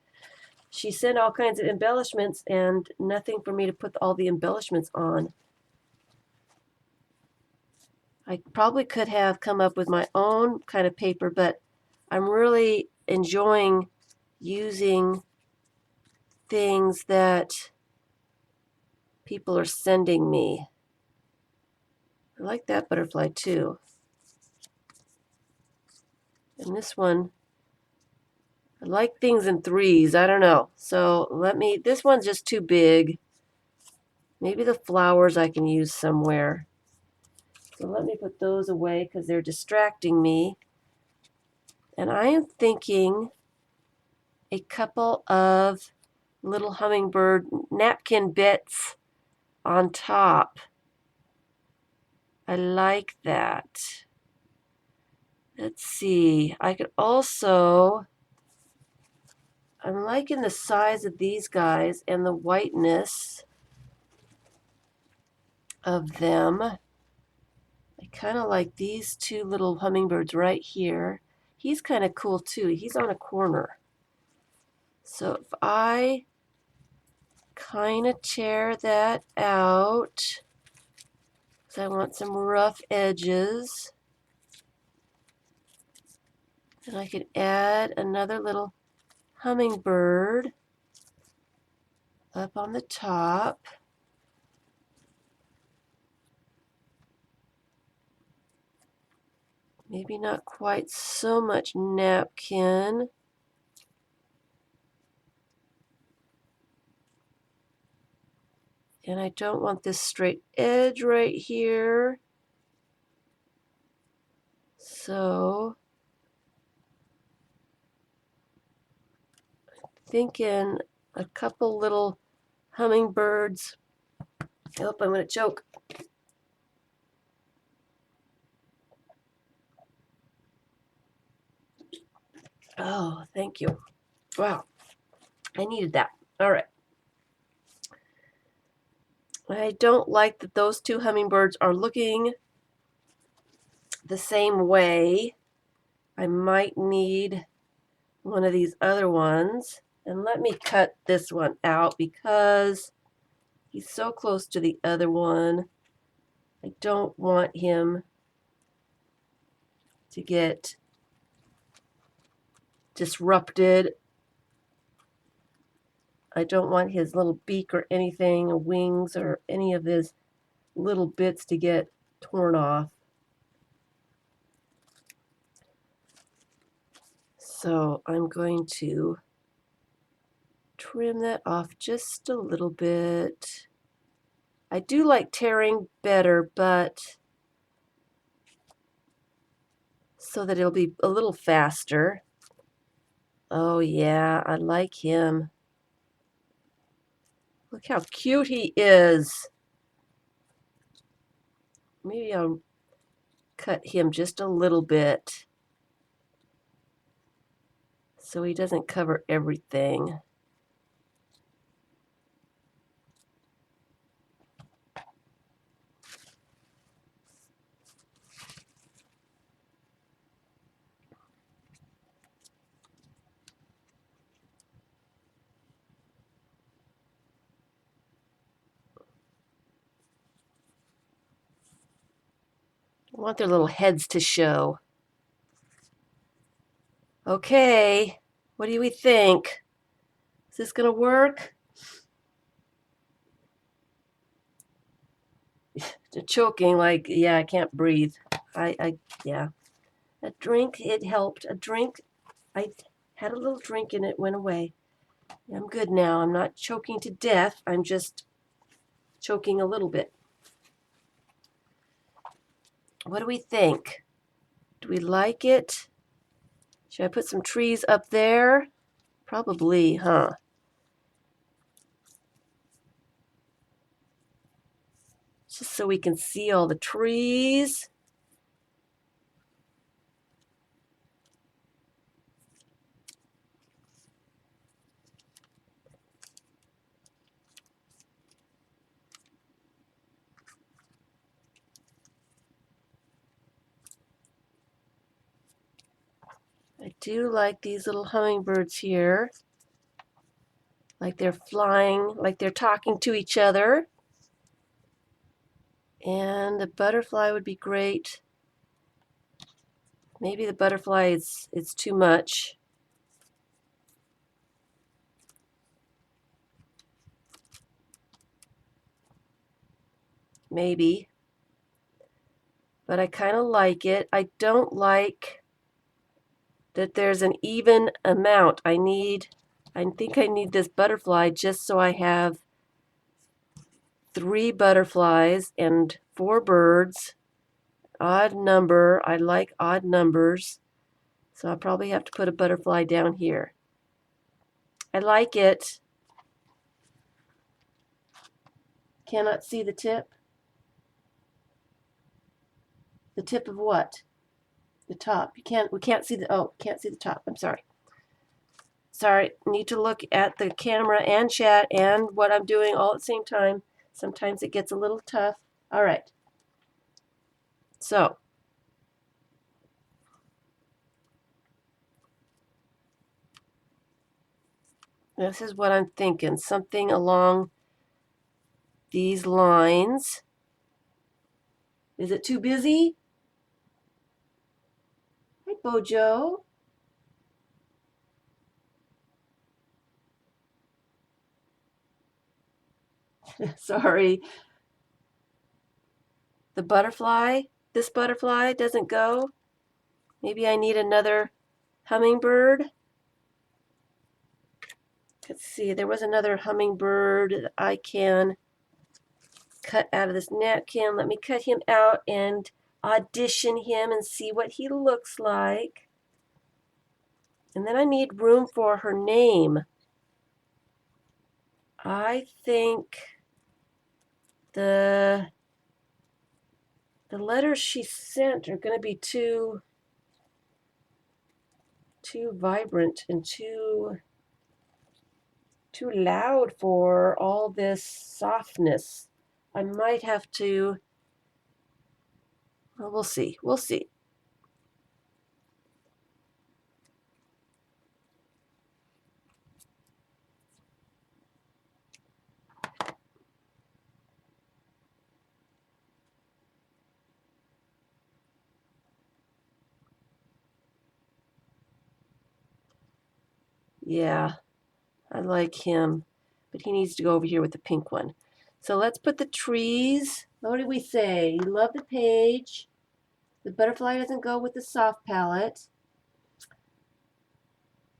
She sent all kinds of embellishments and nothing for me to put all the embellishments on. I probably could have come up with my own kind of paper, but I'm really enjoying using things that people are sending me. I like that butterfly too. And this one, I like things in 3s. I don't know. So this one's just too big. Maybe the flowers I can use somewhere. So let me put those away because they're distracting me. And I am thinking a couple of little hummingbird napkin bits on top. I like that. Let's see. I could also, I'm liking the size of these guys and the whiteness of them. I kind of like these 2 little hummingbirds right here. He's kind of cool too. He's on a corner. So if I kind of tear that out, because I want some rough edges, and I could add another little hummingbird up on the top. Maybe not quite so much napkin. And I don't want this straight edge right here. So I'm thinking a couple little hummingbirds. Oh, I'm going to choke. Oh, thank you. Wow, I needed that. All right. I don't like that those 2 hummingbirds are looking the same way. I might need one of these other ones. And let me cut this one out because he's so close to the other one. I don't want him to get disrupted. I don't want his little beak or anything, or wings, or any of his little bits to get torn off. So I'm going to trim that off just a little bit. I do like tearing better, but so that it'll be a little faster. Oh yeah, I like him. Look how cute he is. Maybe I'll cut him just a little bit so he doesn't cover everything. I want their little heads to show. Okay, what do we think? Is this gonna work? They're choking like, yeah, I can't breathe. Yeah. A drink, it helped. A drink, I had a little drink and it went away. I'm good now. I'm not choking to death. I'm just choking a little bit. What do we think? Do we like it? Should I put some trees up there? Probably, huh? Just so we can see all the trees. I do like these little hummingbirds here. Like they're flying, like they're talking to each other. And the butterfly would be great. Maybe the butterfly it's too much. Maybe. But I kind of like it. I don't like that there's an even amount. I think I need this butterfly just so I have 3 butterflies and 4 birds. Odd number. I like odd numbers. So I'll probably have to put a butterfly down here. I like it. Cannot see the tip. The tip of what? The top. We can't see can't see the top. I'm sorry. Sorry, need to look at the camera and chat and what I'm doing all at the same time. Sometimes it gets a little tough. All right. So, this is what I'm thinking. Something along these lines. Is it too busy? Hi, Bojo. Sorry. The butterfly, this butterfly doesn't go. Maybe I need another hummingbird. Let's see, there was another hummingbird that I can cut out of this napkin. Let me cut him out and audition him and see what he looks like. And then I need room for her name. I think the letters she sent are going to be too vibrant and too loud for all this softness. I might have to, well, we'll see. We'll see. Yeah, I like him, but he needs to go over here with the pink one. So let's put the trees. What did we say? You love the page. The butterfly doesn't go with the soft palette.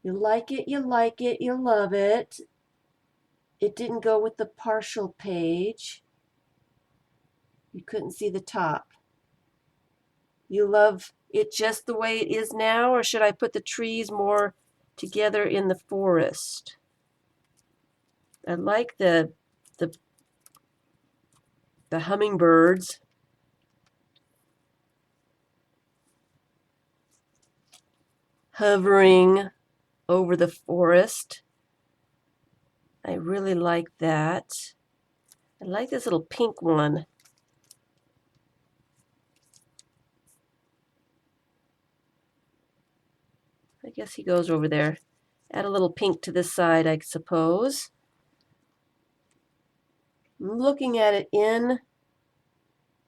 You like it, you like it, you love it. It didn't go with the partial page. You couldn't see the top. You love it just the way it is now, or should I put the trees more together in the forest? I like the hummingbirds. Hovering over the forest. I really like that. I like this little pink one. I guess he goes over there. Add a little pink to this side, I suppose. I'm looking at it in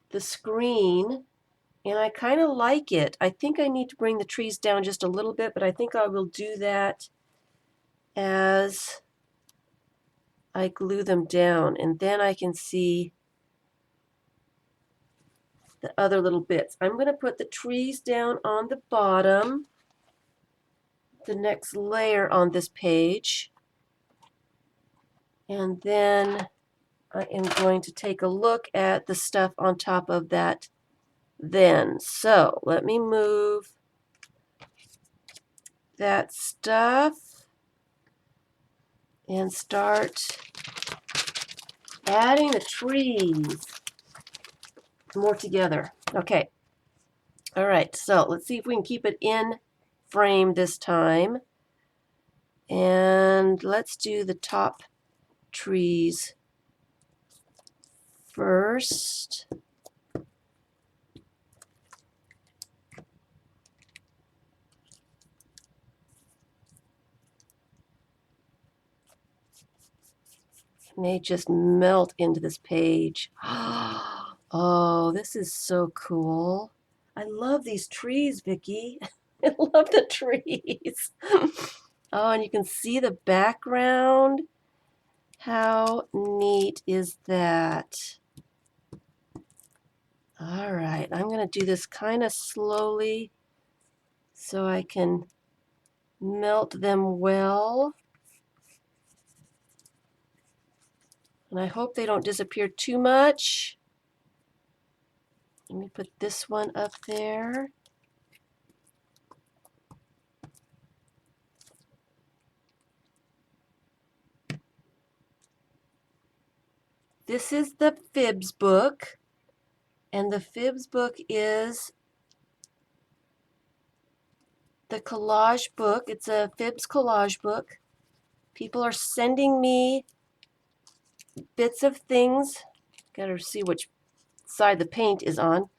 the screen. And I kind of like it. I think I need to bring the trees down just a little bit, but I think I will do that as I glue them down, and then I can see the other little bits. I'm going to put the trees down on the bottom, the next layer on this page, and then I am going to take a look at the stuff on top of that then. So let me move that stuff and start adding the trees more together. Okay. All right. So let's see if we can keep it in frame this time. And let's do the top trees first. And they just melt into this page. Oh, this is so cool. I love these trees, Vicky. I love the trees. Oh, and you can see the background. How neat is that? All right, I'm going to do this kind of slowly so I can melt them well. And I hope they don't disappear too much. Let me put this one up there. This is the FIBS book, and the FIBS book is the collage book. It's a FIBS collage book. People are sending me bits of things. Gotta see which side the paint is on.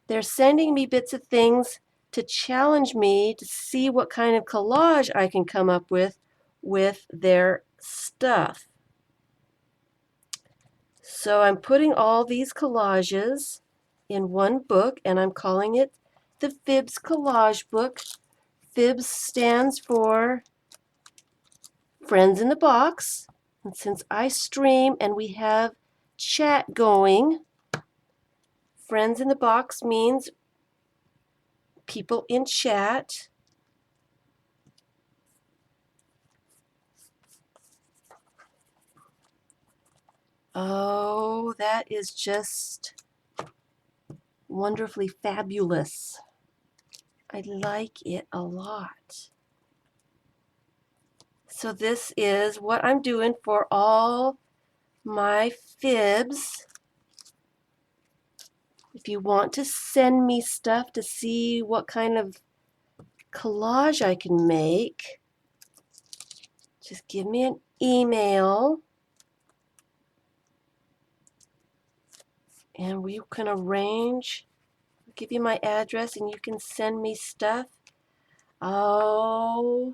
They're sending me bits of things to challenge me to see what kind of collage I can come up with their stuff. So I'm putting all these collages in one book, and I'm calling it the FIBS Collage Book. FIBS stands for Friends in the Box. And since I stream and we have chat going, Friends in the Box means people in chat. Oh, that is just wonderfully fabulous. I like it a lot. So this is what I'm doing for all my FIBS. If you want to send me stuff to see what kind of collage I can make, just give me an email and we can arrange. I'll give you my address and you can send me stuff. Oh,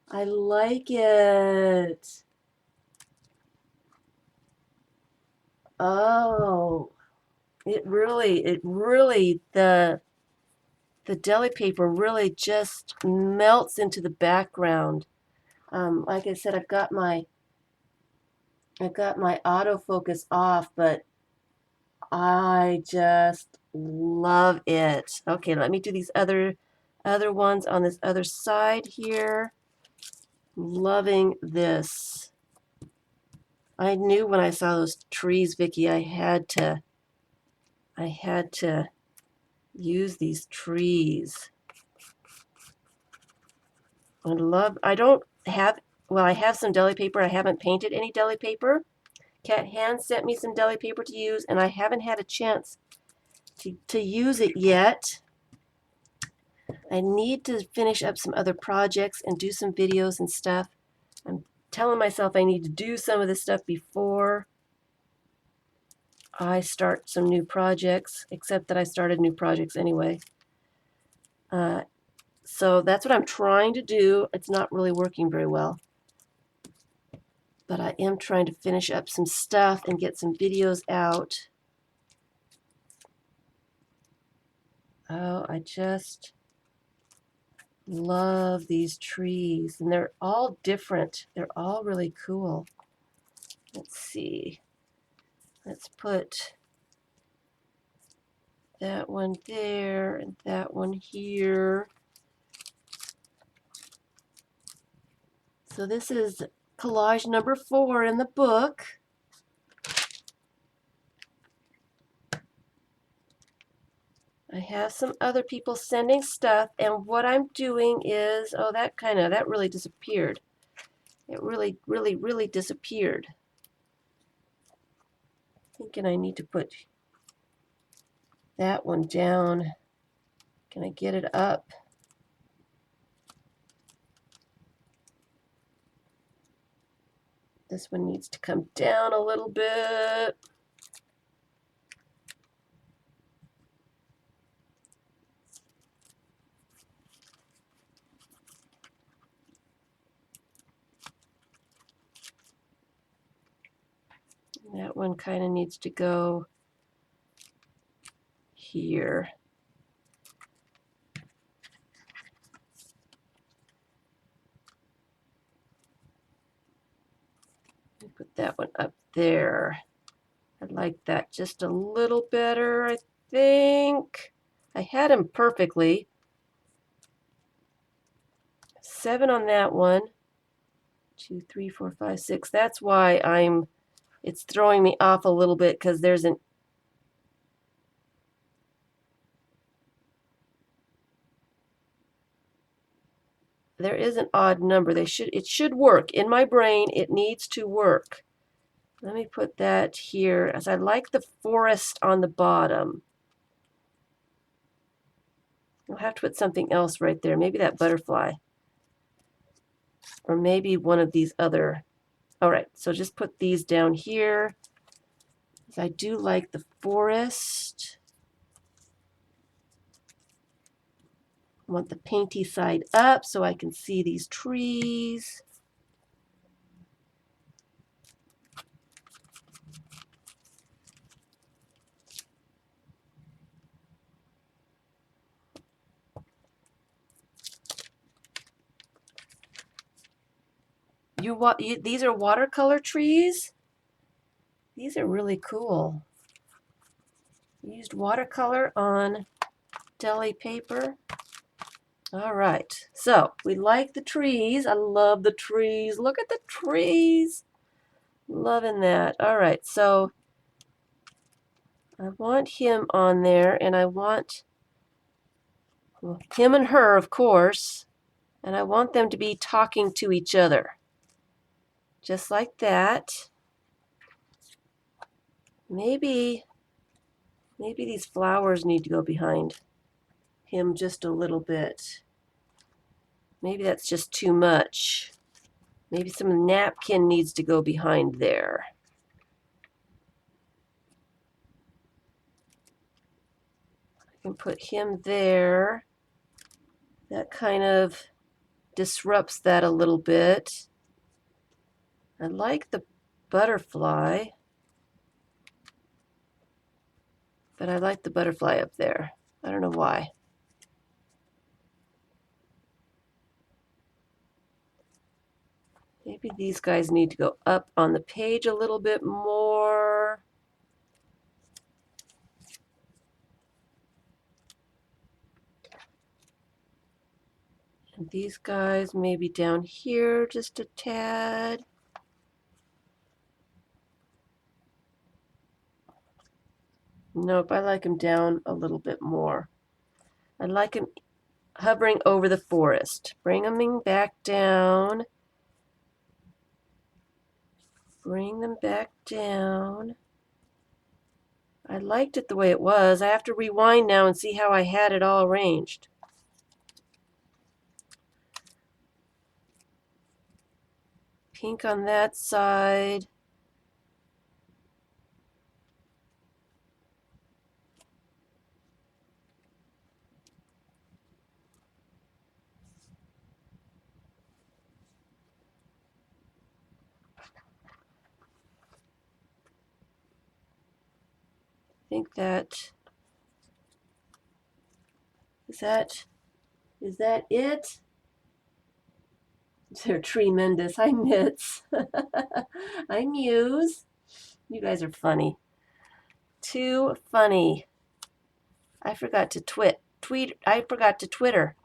I like it. Oh, it really, the deli paper really just melts into the background. Like I said, I've got my autofocus off, but I just love it. Okay, let me do these other ones on this other side here. Loving this. I knew when I saw those trees, Vicky, I had to use these trees. I don't have, well, I have some deli paper. I haven't painted any deli paper. Cat Hand sent me some deli paper to use, and I haven't had a chance to use it yet. I need to finish up some other projects and do some videos and stuff. I'm telling myself I need to do some of this stuff before I start some new projects, except that I started new projects anyway. So that's what I'm trying to do. It's not really working very well. But I am trying to finish up some stuff and get some videos out. Oh, I just love these trees, and they're all different. They're all really cool. Let's see. Let's put that one there and that one here. So this is collage number 4 in the book. I have some other people sending stuff, and what I'm doing is, oh, that really disappeared. It really disappeared. Thinking I need to put that one down. Can I get it up? This one needs to come down a little bit. That one kind of needs to go here. Put that one up there. I like that just a little better, I think. I had him perfectly. 7 on that one. 2, 3, 4, 5, 6. That's why it's throwing me off a little bit, because there is an odd number. It should work. In my brain, it needs to work. Let me put that here, as I like the forest on the bottom. I'll have to put something else right there. Maybe that butterfly. Or maybe one of these other. All right, so just put these down here. I do like the forest. I want the painty side up so I can see these trees. These are watercolor trees? These are really cool. Used watercolor on deli paper. All right, so we like the trees. I love the trees. Look at the trees. Loving that. All right, so I want him on there, and I want him and her, of course, and I want them to be talking to each other. Just like that. Maybe these flowers need to go behind him just a little bit. Maybe that's just too much. Maybe some napkin needs to go behind there. I can put him there. That kind of disrupts that a little bit. I like the butterfly, but I like the butterfly up there. I don't know why. Maybe these guys need to go up on the page a little bit more. And these guys maybe down here just a tad. Nope, I like him down a little bit more. I like him hovering over the forest. Bring him back down. Bring them back down. I liked it the way it was. I have to rewind now and see how I had it all arranged. Pink on that side. I think that Is that it? They're tremendous. Hi, Mitts. Hi, Muse. You guys are funny. Too funny. I forgot to tweet. I forgot to Twitter.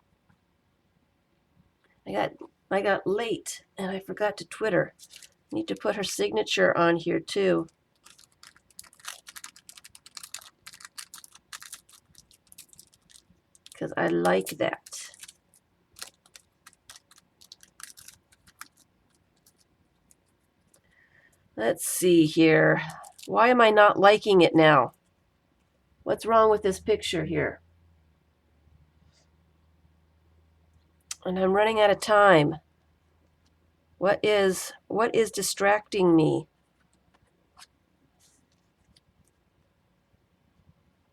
I got late and I forgot to Twitter. Need to put her signature on here too. Because I like that. Let's see here. Why am I not liking it now? What's wrong with this picture here? And I'm running out of time. What is distracting me?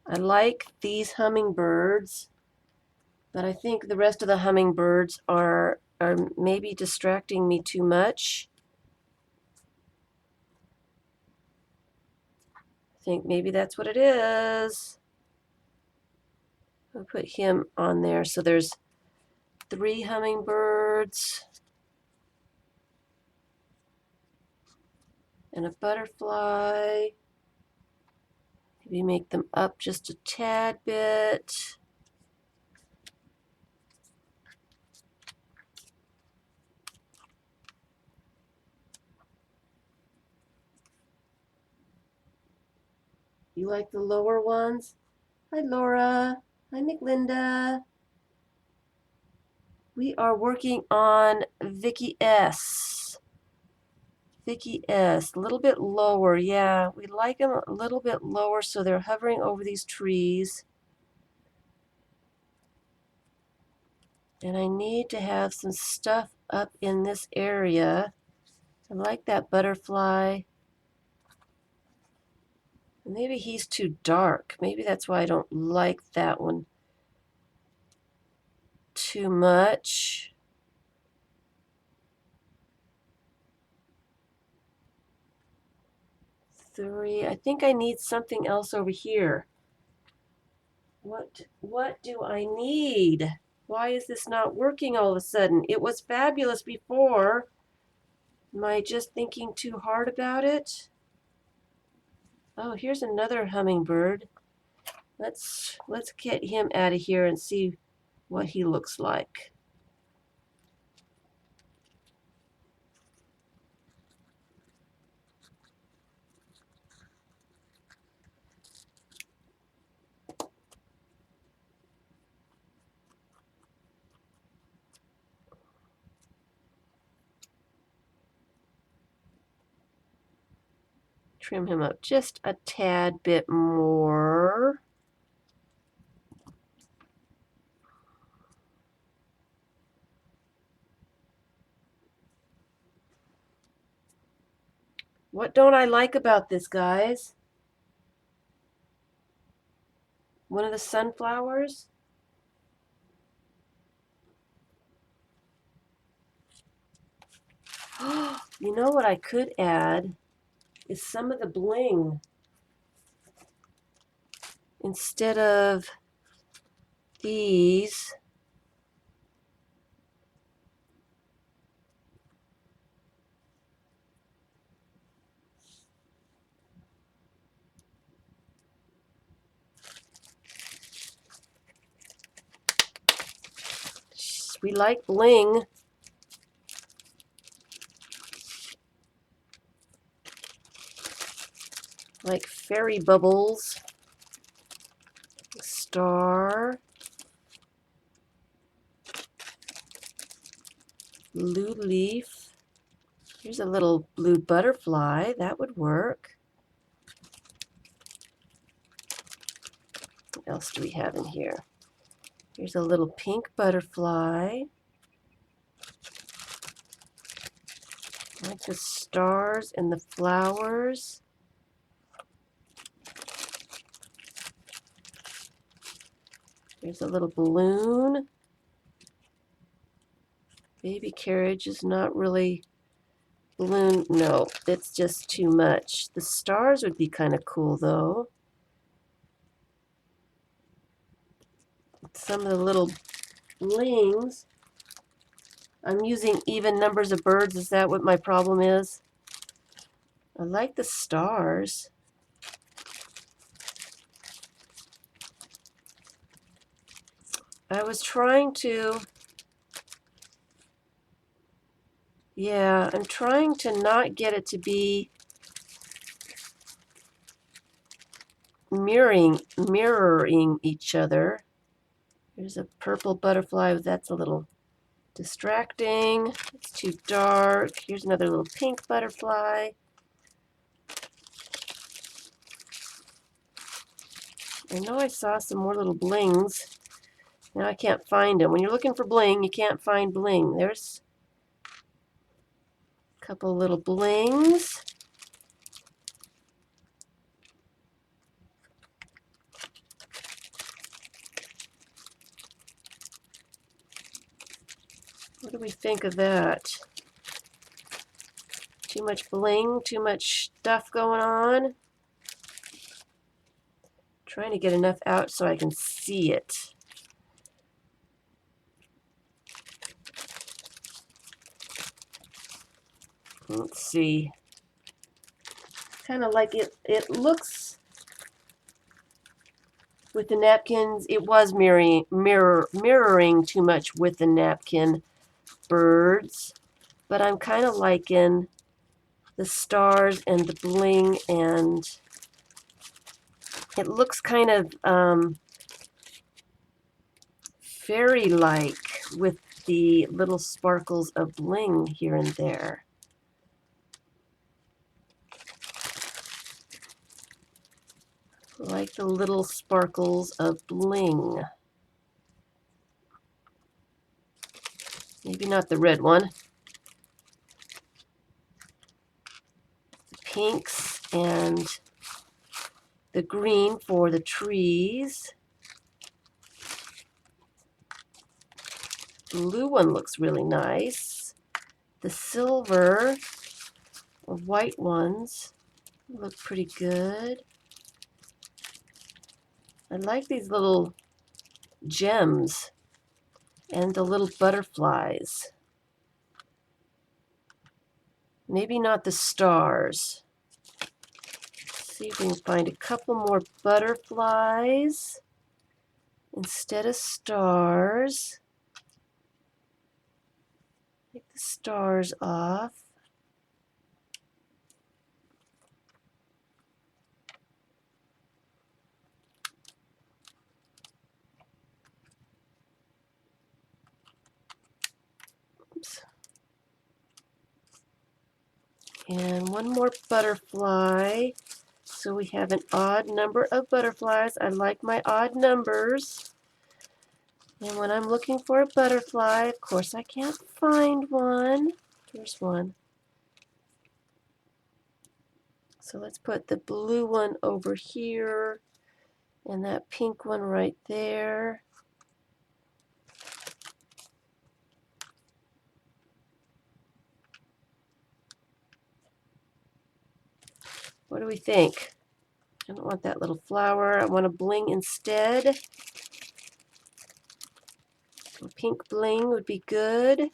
I like these hummingbirds, but I think the rest of the hummingbirds are maybe distracting me too much. I think maybe that's what it is. I'll put him on there. So there's 3 hummingbirds and a butterfly. Maybe make them up just a tad bit. You like the lower ones? Hi, Laura. Hi, McLinda. We are working on Vicky S. Vicky S. A little bit lower. Yeah, we like them a little bit lower so they're hovering over these trees. And I need to have some stuff up in this area. I like that butterfly. Maybe he's too dark. Maybe that's why I don't like that one too much. Three. I think I need something else over here. What do I need? Why is this not working all of a sudden? It was fabulous before. Am I just thinking too hard about it? Oh, here's another hummingbird. Let's get him out of here and see what he looks like. Trim him up just a tad bit more. What don't I like about this, guys? One of the sunflowers? You know what I could add is some of the bling. Instead of these, we like bling. Like fairy bubbles, star, blue leaf. Here's a little blue butterfly. That would work. What else do we have in here? Here's a little pink butterfly. I like the stars and the flowers. There's a little balloon. Baby carriage is not really balloon. No, it's just too much. The stars would be kind of cool though. some of the little blings. I'm using even numbers of birds. Is that what my problem is? I like the stars. I was trying to, yeah, I'm trying to not get it to be mirroring each other. Here's a purple butterfly. That's a little distracting. It's too dark. Here's another little pink butterfly. I know I saw some more little blings. Now I can't find them. When you're looking for bling, you can't find bling. There's a couple little blings. What do we think of that? Too much bling, too much stuff going on. Trying to get enough out so I can see it. Let's see. Kind of like it looks with the napkins. It was mirroring too much with the napkin birds, but I'm kind of liking the stars and the bling, and it looks kind of fairy-like with the little sparkles of bling here and there. Like the little sparkles of bling. Maybe not the red one. The pinks and the green for the trees. Blue one looks really nice. The silver or white ones look pretty good. I like these little gems and the little butterflies. Maybe not the stars. Let's see if we can find a couple more butterflies instead of stars. Take the stars off. Oops. And one more butterfly. So we have an odd number of butterflies. I like my odd numbers. And when I'm looking for a butterfly, of course I can't find one. Here's one. So let's put the blue one over here and that pink one right there. What do we think? I don't want that little flower. I want a bling instead. A pink bling would be good.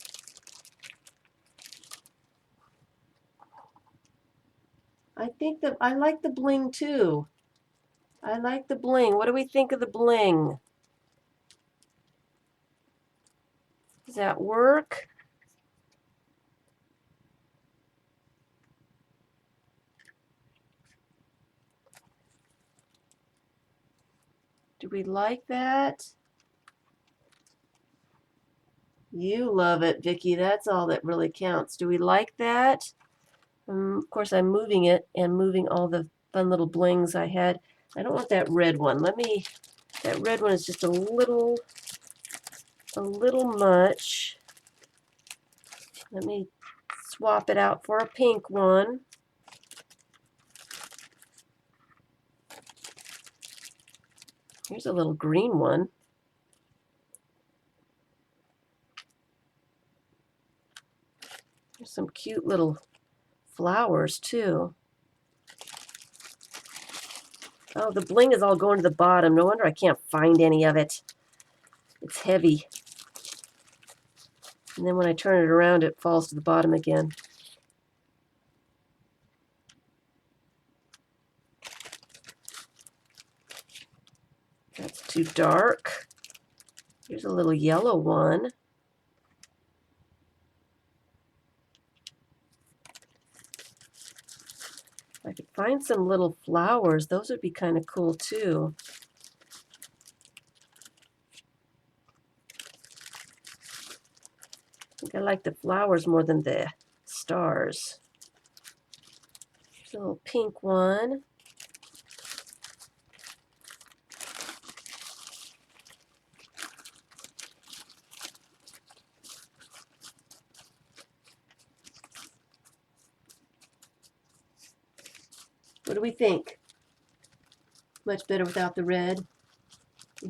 I think that I like the bling too. I like the bling. What do we think of the bling? Does that work? Do we like that? You love it, Vicky. That's all that really counts. Do we like that? Of course, I'm moving it and moving all the fun little blings I had. I don't want that red one. That red one is just a little much. Let me swap it out for a pink one. Here's a little green one. There's some cute little flowers too. Oh, the bling is all going to the bottom. No wonder I can't find any of it. It's heavy. And then when I turn it around, it falls to the bottom again. That's too dark. Here's a little yellow one. If I could find some little flowers, those would be kind of cool too. I think I like the flowers more than the stars. Here's a little pink one. What do we think? Much better without the red.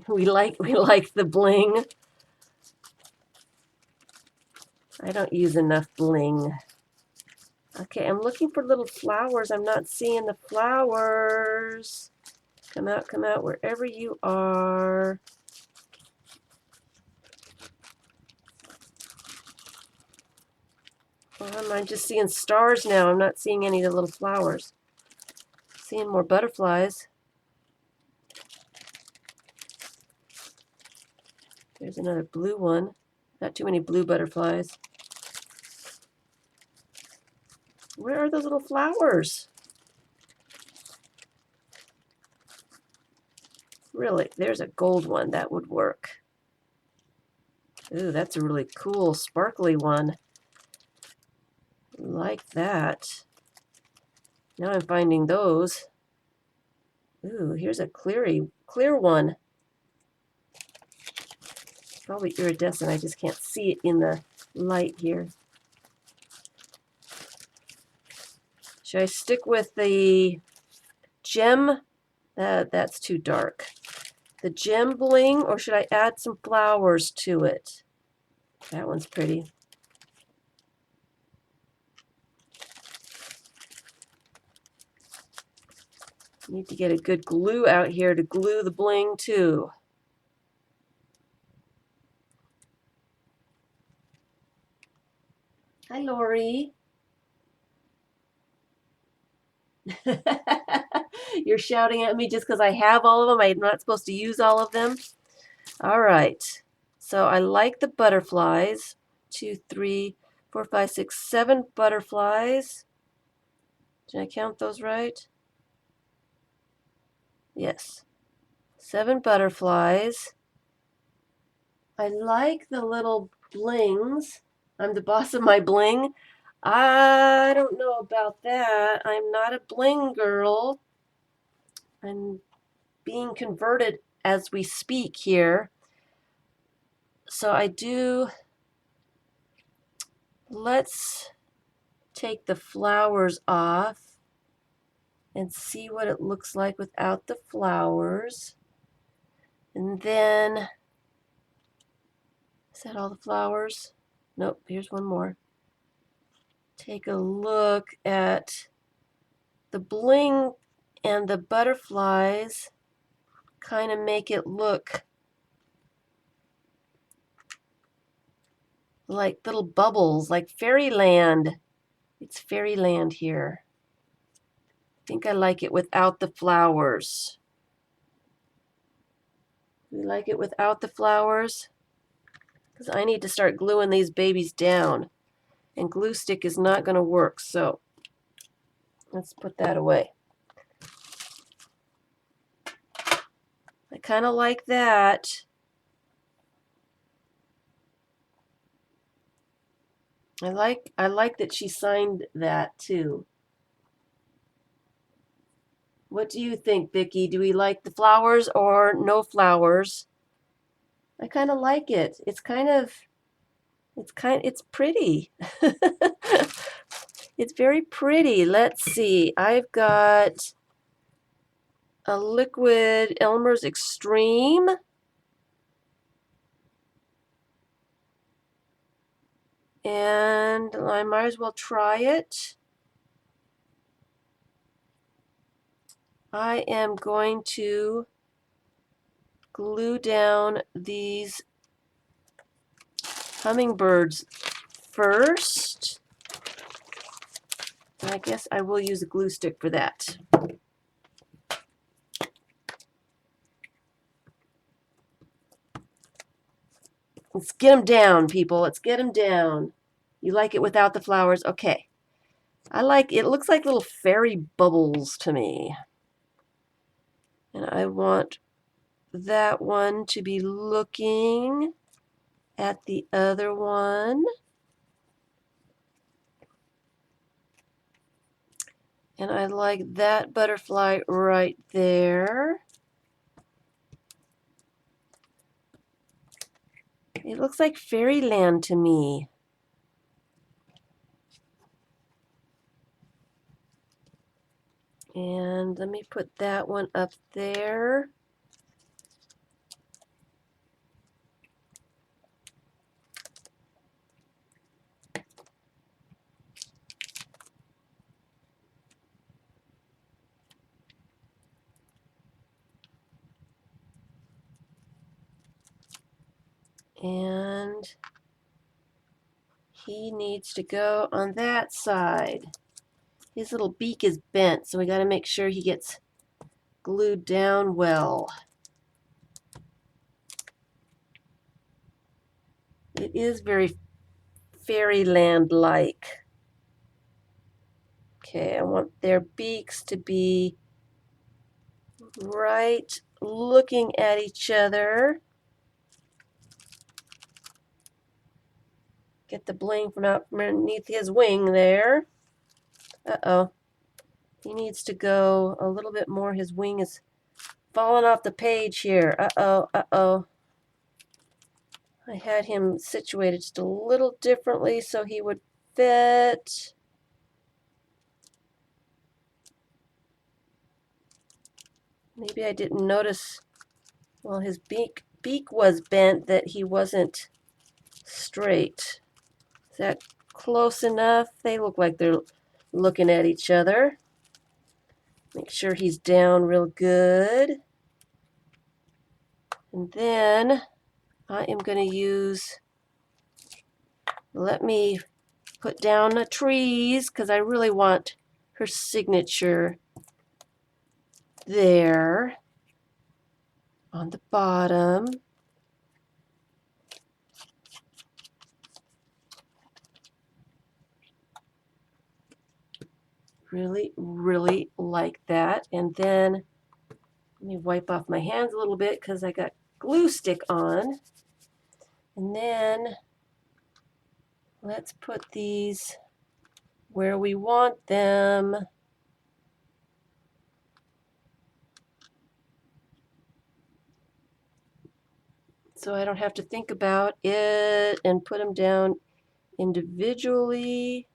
We like the bling. I don't use enough bling. Okay, I'm looking for little flowers. I'm not seeing the flowers. Come out wherever you are. I'm just seeing stars now. I'm not seeing any of the little flowers. Seeing more butterflies. There's another blue one. Not too many blue butterflies. Where are those little flowers? Really, there's a gold one. That would work. Ooh, that's a really cool, sparkly one. Like that. Now I'm finding those. Ooh, here's a clear one. Probably iridescent. I just can't see it in the light here. Should I stick with the gem? That's too dark. The gem bling, or should I add some flowers to it? That one's pretty. Need to get a good glue out here to glue the bling too. Hi, Lori. You're shouting at me just because I have all of them. I'm not supposed to use all of them. All right. So I like the butterflies. 2, 3, 4, 5, 6, 7 butterflies. Did I count those right? Yes. 7 butterflies. I like the little blings. I'm the boss of my bling. I don't know about that. I'm not a bling girl. I'm being converted as we speak here. So I do, let's take the flowers off and see what it looks like without the flowers. And then, is that all the flowers? Nope, here's one more. Take a look at the bling and the butterflies. Kind of make it look like little bubbles, like fairyland. It's fairyland here. I think I like it without the flowers. We like it without the flowers because I need to start gluing these babies down, and glue stick is not going to work, so let's put that away. I kind of like that. I like that she signed that too. What do you think, Vicky? Do we like the flowers or no flowers? I kind of like it. It's pretty. It's very pretty. Let's see. I've got a liquid Elmer's Extreme. And I might as well try it. I am going to glue down these hummingbirds first. And I guess I will use a glue stick for that. Let's get them down, people. Let's get them down. You like it without the flowers? Okay. I like it. It looks like little fairy bubbles to me. And I want that one to be looking at the other one. And I like that butterfly right there. It looks like fairyland to me. And let me put that one up there. And he needs to go on that side. His little beak is bent, so we got to make sure he gets glued down well. It is very fairyland-like. Okay, I want their beaks to be right looking at each other. Get the bling from out from underneath his wing there. Uh-oh. He needs to go a little bit more. His wing is falling off the page here. Uh-oh, uh-oh. I had him situated just a little differently so he would fit. Maybe I didn't notice, well, his beak was bent, that he wasn't straight. Is that close enough? They look like they're looking at each other. Make sure he's down real good. And then I am going to use, let me put down the trees because I really want her signature there on the bottom. Really, really like that. And then let me wipe off my hands a little bit because I got glue stick on. And then let's put these where we want them. So I don't have to think about it and put them down individually.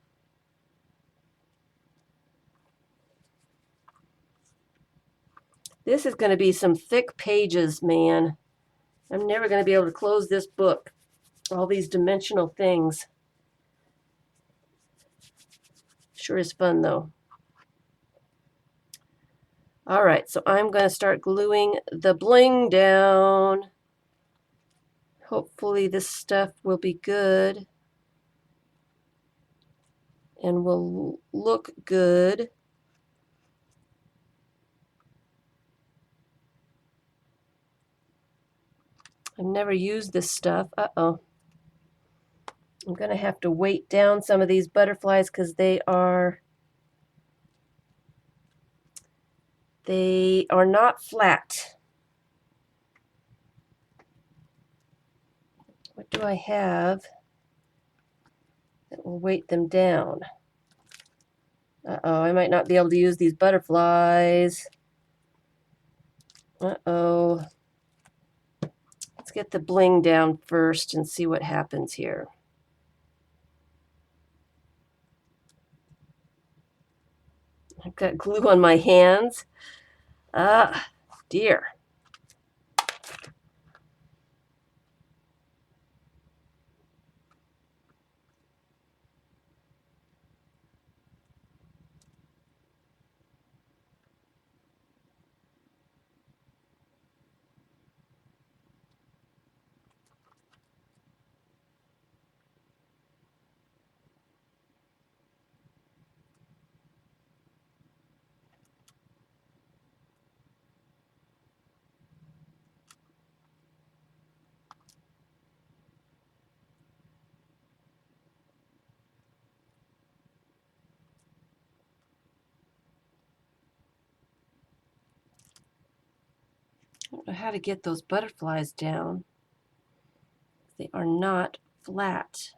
This is going to be some thick pages, man. I'm never going to be able to close this book. All these dimensional things. Sure is fun, though. All right, so I'm going to start gluing the bling down. Hopefully this stuff will be good and will look good. I've never used this stuff. Uh-oh. I'm going to have to weight down some of these butterflies because they are not flat. What do I have that will weight them down? Uh-oh, I might not be able to use these butterflies. Uh-oh. Let's get the bling down first and see what happens here. I've got glue on my hands. Ah, dear. I don't know how to get those butterflies down. They are not flat.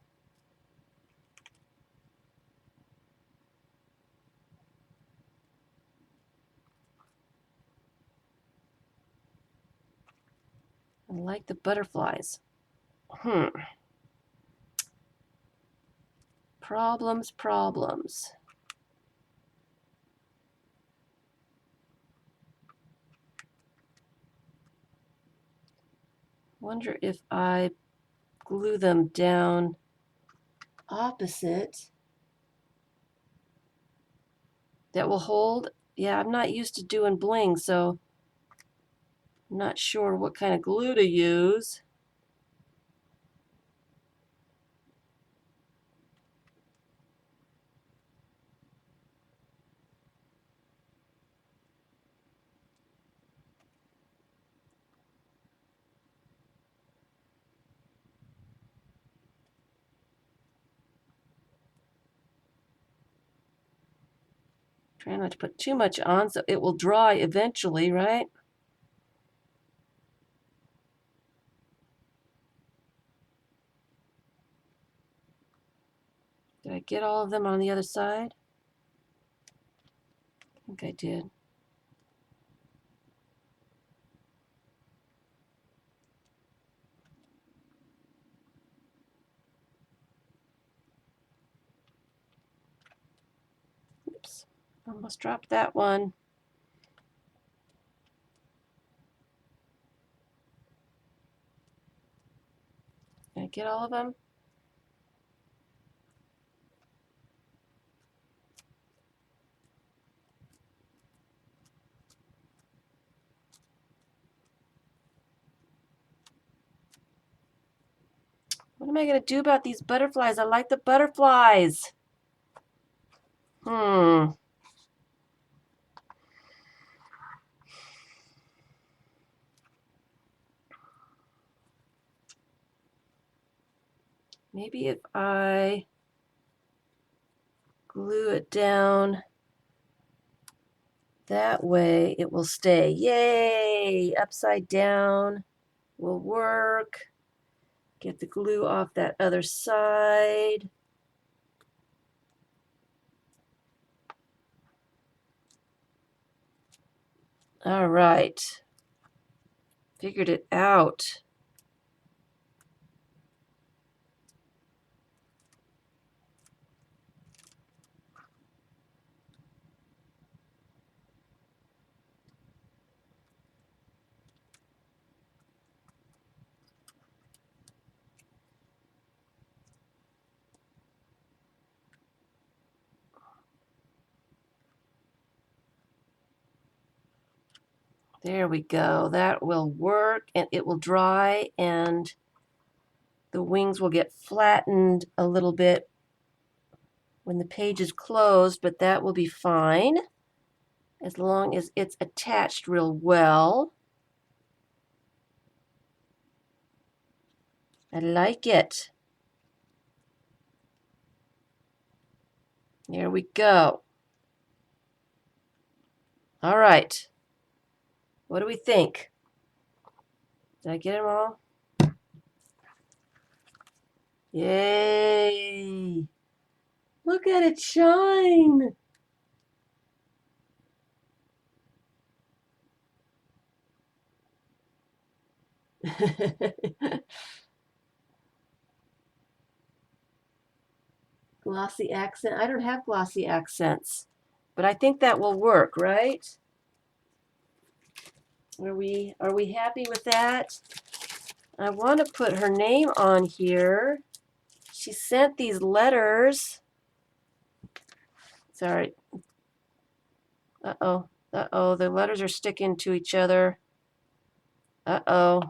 I like the butterflies. Problems. Wonder if I glue them down opposite. That will hold. Yeah, I'm not used to doing bling, so I'm not sure what kind of glue to use. Try not to put too much on so it will dry eventually, right? Did I get all of them on the other side? I think I did. Oops, almost dropped that one. Did I get all of them? What am I going to do about these butterflies? I like the butterflies. Maybe if I glue it down that way, it will stay. Yay! Upside down will work. Get the glue off that other side. All right. Figured it out. There we go. That will work, and it will dry, and the wings will get flattened a little bit when the page is closed, but that will be fine as long as it's attached real well. I like it. There we go. All right. What do we think? Did I get them all? Yay! Look at it shine! Glossy accent. I don't have glossy accents, but I think that will work, right? Are we happy with that? I want to put her name on here. She sent these letters. Sorry. Uh-oh. Uh-oh. The letters are sticking to each other. Uh-oh.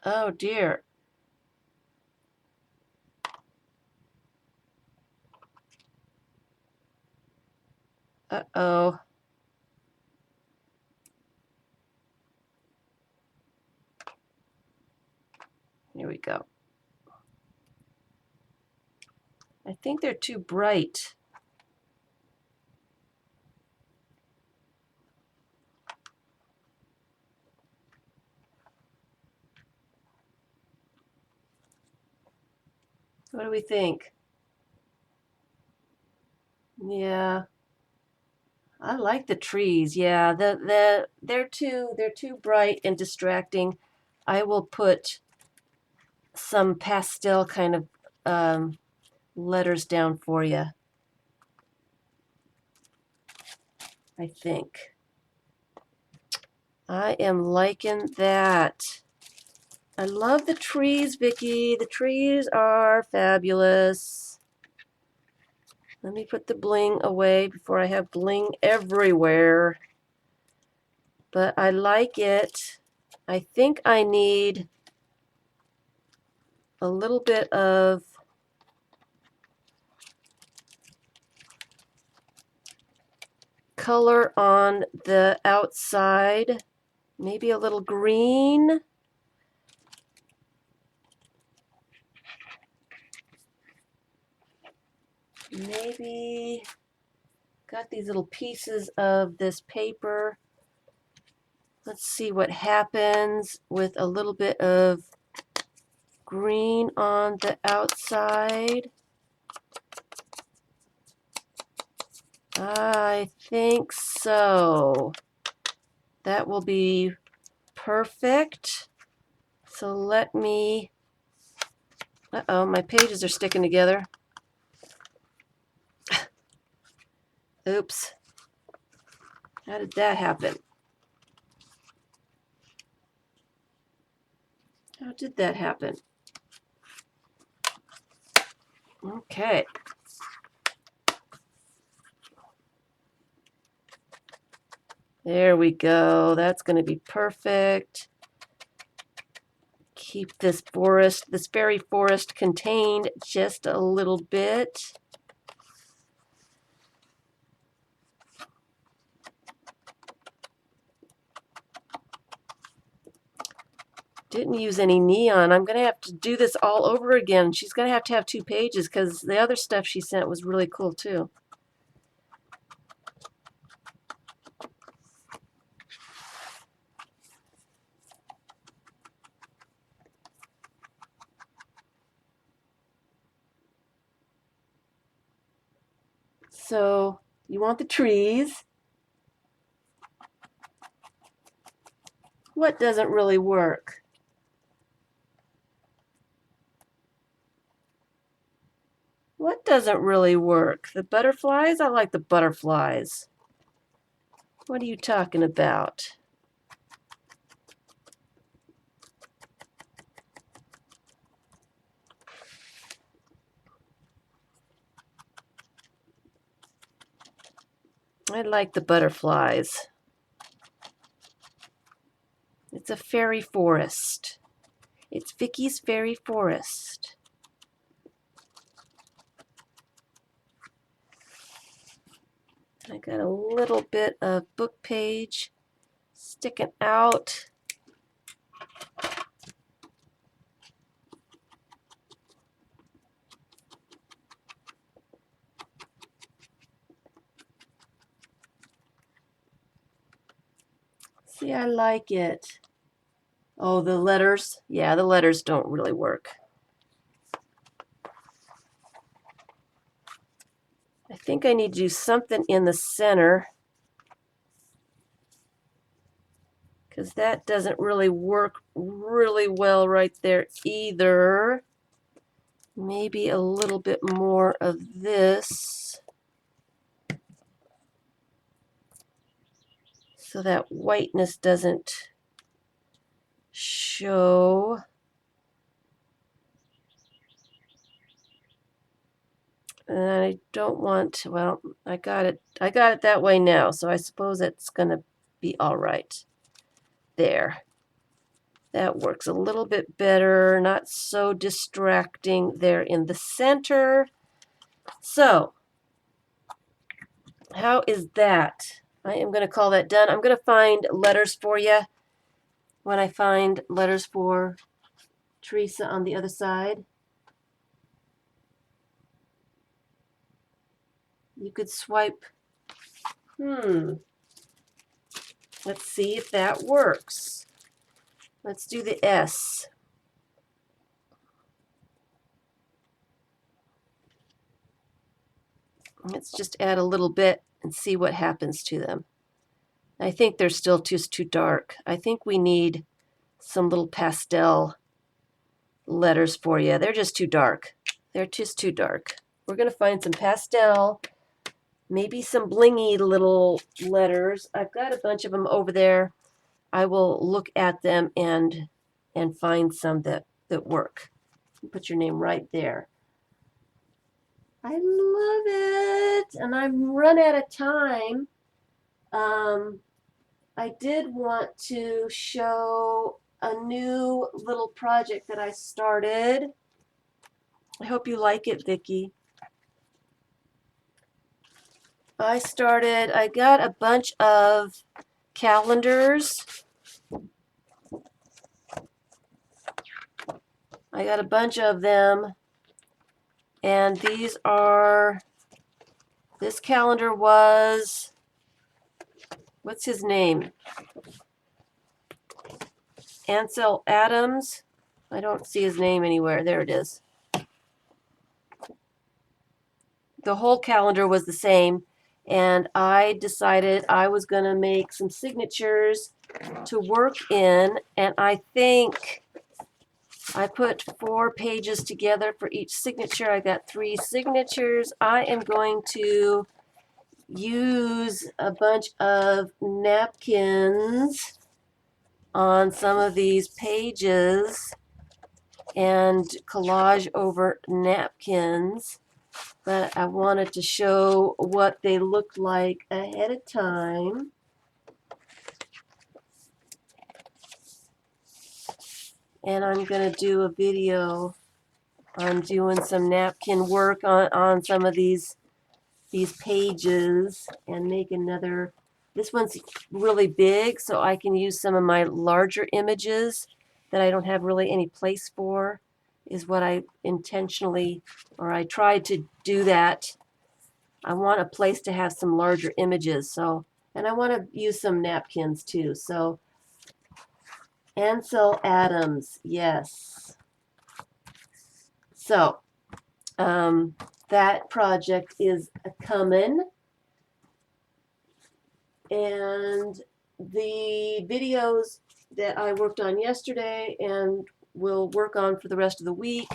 Oh, dear. Uh-oh. Here we go. I think they're too bright. What do we think? Yeah, I like the trees. Yeah, they're too bright and distracting. I will put some pastel kind of letters down for you, I think. I am liking that. I love the trees, Vicky. The trees are fabulous. Let me put the bling away before I have bling everywhere. But I like it. I think I need a little bit of color on the outside. Maybe a little green. Maybe got these little pieces of this paper. Let's see what happens with a little bit of green on the outside. I think so. That will be perfect. So let me, uh-oh, my pages are sticking together. Oops. How did that happen? How did that happen? Okay. There we go. That's going to be perfect. Keep this forest, this fairy forest contained just a little bit. Didn't use any neon. I'm going to have to do this all over again. She's going to have 2 pages because the other stuff she sent was really cool too. So you want the trees. What doesn't really work? What doesn't really work? The butterflies? I like the butterflies. What are you talking about? I like the butterflies. It's a fairy forest. It's Vicky's fairy forest. I got a little bit of book page sticking out. See, I like it. Oh, the letters? Yeah, the letters don't really work. I think I need to do something in the center because that doesn't really work really well right there either. Maybe a little bit more of this so that whiteness doesn't show. And I don't want, well, I got it that way now, so I suppose it's going to be all right. There. That works a little bit better, not so distracting there in the center. So, how is that? I am going to call that done. I'm going to find letters for you when I find letters for Teresa on the other side. You could swipe. Let's see if that works. Let's do the S. Let's just add a little bit and see what happens to them. I think they're still just too dark. I think we need some little pastel letters for you. They're just too dark. They're just too dark. We're going to find some pastel, maybe some blingy little letters. I've got a bunch of them over there. I will look at them and find some that work. Put your name right there. I love it. And I'm run out of time. I did want to show a new little project that I started. I hope you like it, Vicky. I got a bunch of calendars. I got a bunch of them. And these are, this calendar was, what's his name? Ansel Adams. I don't see his name anywhere. There it is. The whole calendar was the same, and I decided I was going to make some signatures to work in, and I think I put 4 pages together for each signature. I got 3 signatures. I am going to use a bunch of napkins on some of these pages and collage over napkins, but I wanted to show what they look like ahead of time. And I'm going to do a video on doing some napkin work on some of these pages and make another. This one's really big, so I can use some of my larger images that I don't have really any place for, is what I intentionally, or I tried to do that. I want a place to have some larger images, so, and I want to use some napkins too. So Ansel Adams, yes. So that project is coming. And the videos that I worked on yesterday and will work on for the rest of the week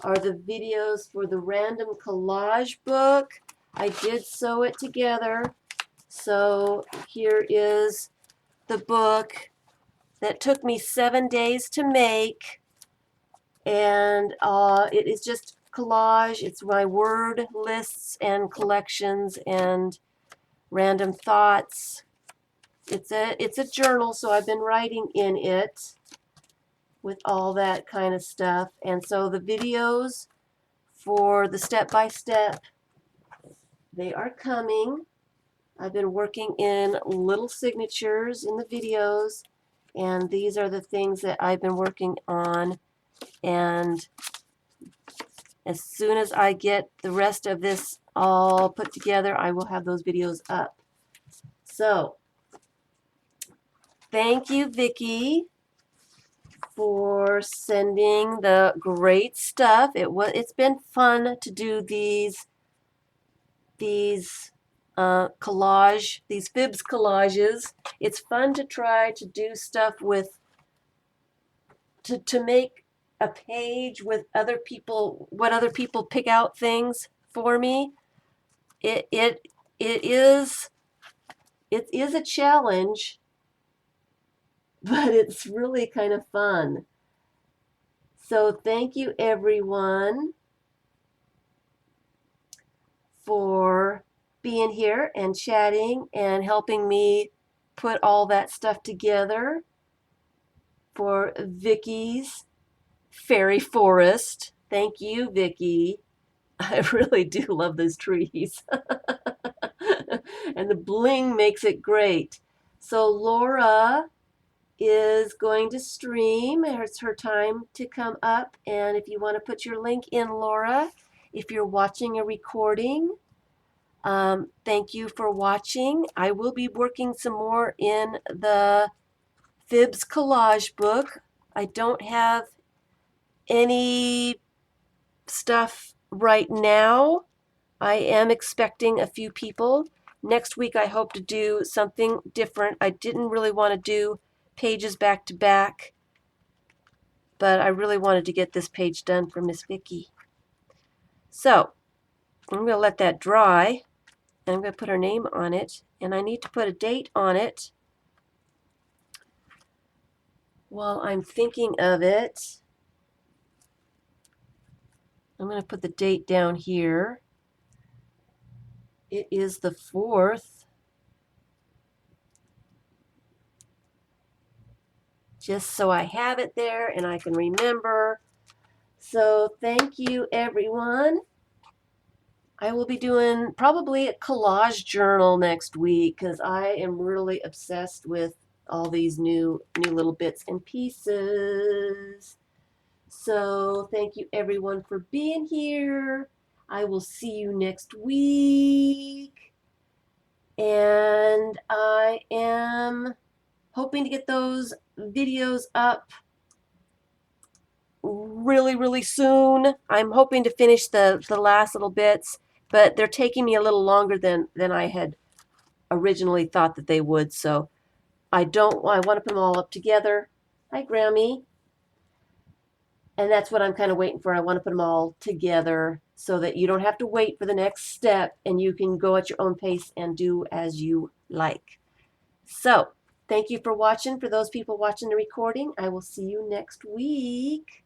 are the videos for the random collage book. I did sew it together. So here is the book that took me 7 days to make. And it is just collage. It's my word lists and collections and random thoughts. It's a journal, so I've been writing in it with all that kind of stuff. And so the videos for the step-by-step, they are coming. I've been working in little signatures in the videos, and these are the things that I've been working on. And as soon as I get the rest of this all put together, I will have those videos up. So thank you, Vicky, for sending the great stuff. It's been fun to do these collage, these FIBS collages. It's fun to try to do stuff with, to make a page with other people, what other people pick out things for me. It is a challenge, but it's really kind of fun. So thank you, everyone, for being here and chatting and helping me put all that stuff together for Vicky's Fairy Forest. Thank you, Vicky. I really do love those trees. And the bling makes it great. So Laura is going to stream. It's her time to come up. And if you want to put your link in, Laura, if you're watching a recording, Thank you for watching. I will be working some more in the FIBS Collage Book. I don't have any stuff right now. I am expecting a few people. Next week I hope to do something different. I didn't really want to do pages back to back, but I really wanted to get this page done for Miss Vicky. So I'm going to let that dry, and I'm going to put her name on it, and I need to put a date on it while I'm thinking of it. I'm going to put the date down here. It is the 4th. Just so I have it there and I can remember. So thank you, everyone. I will be doing probably a collage journal next week because I am really obsessed with all these new little bits and pieces. So thank you, everyone, for being here. I will see you next week. And I am hoping to get those videos up really soon. I'm hoping to finish the last little bits, but they're taking me a little longer than I had originally thought that they would. So I want to put them all up together. Hi, Grammy. And that's what I'm kind of waiting for. I want to put them all together so that you don't have to wait for the next step and you can go at your own pace and do as you like. So thank you for watching. For those people watching the recording, I will see you next week.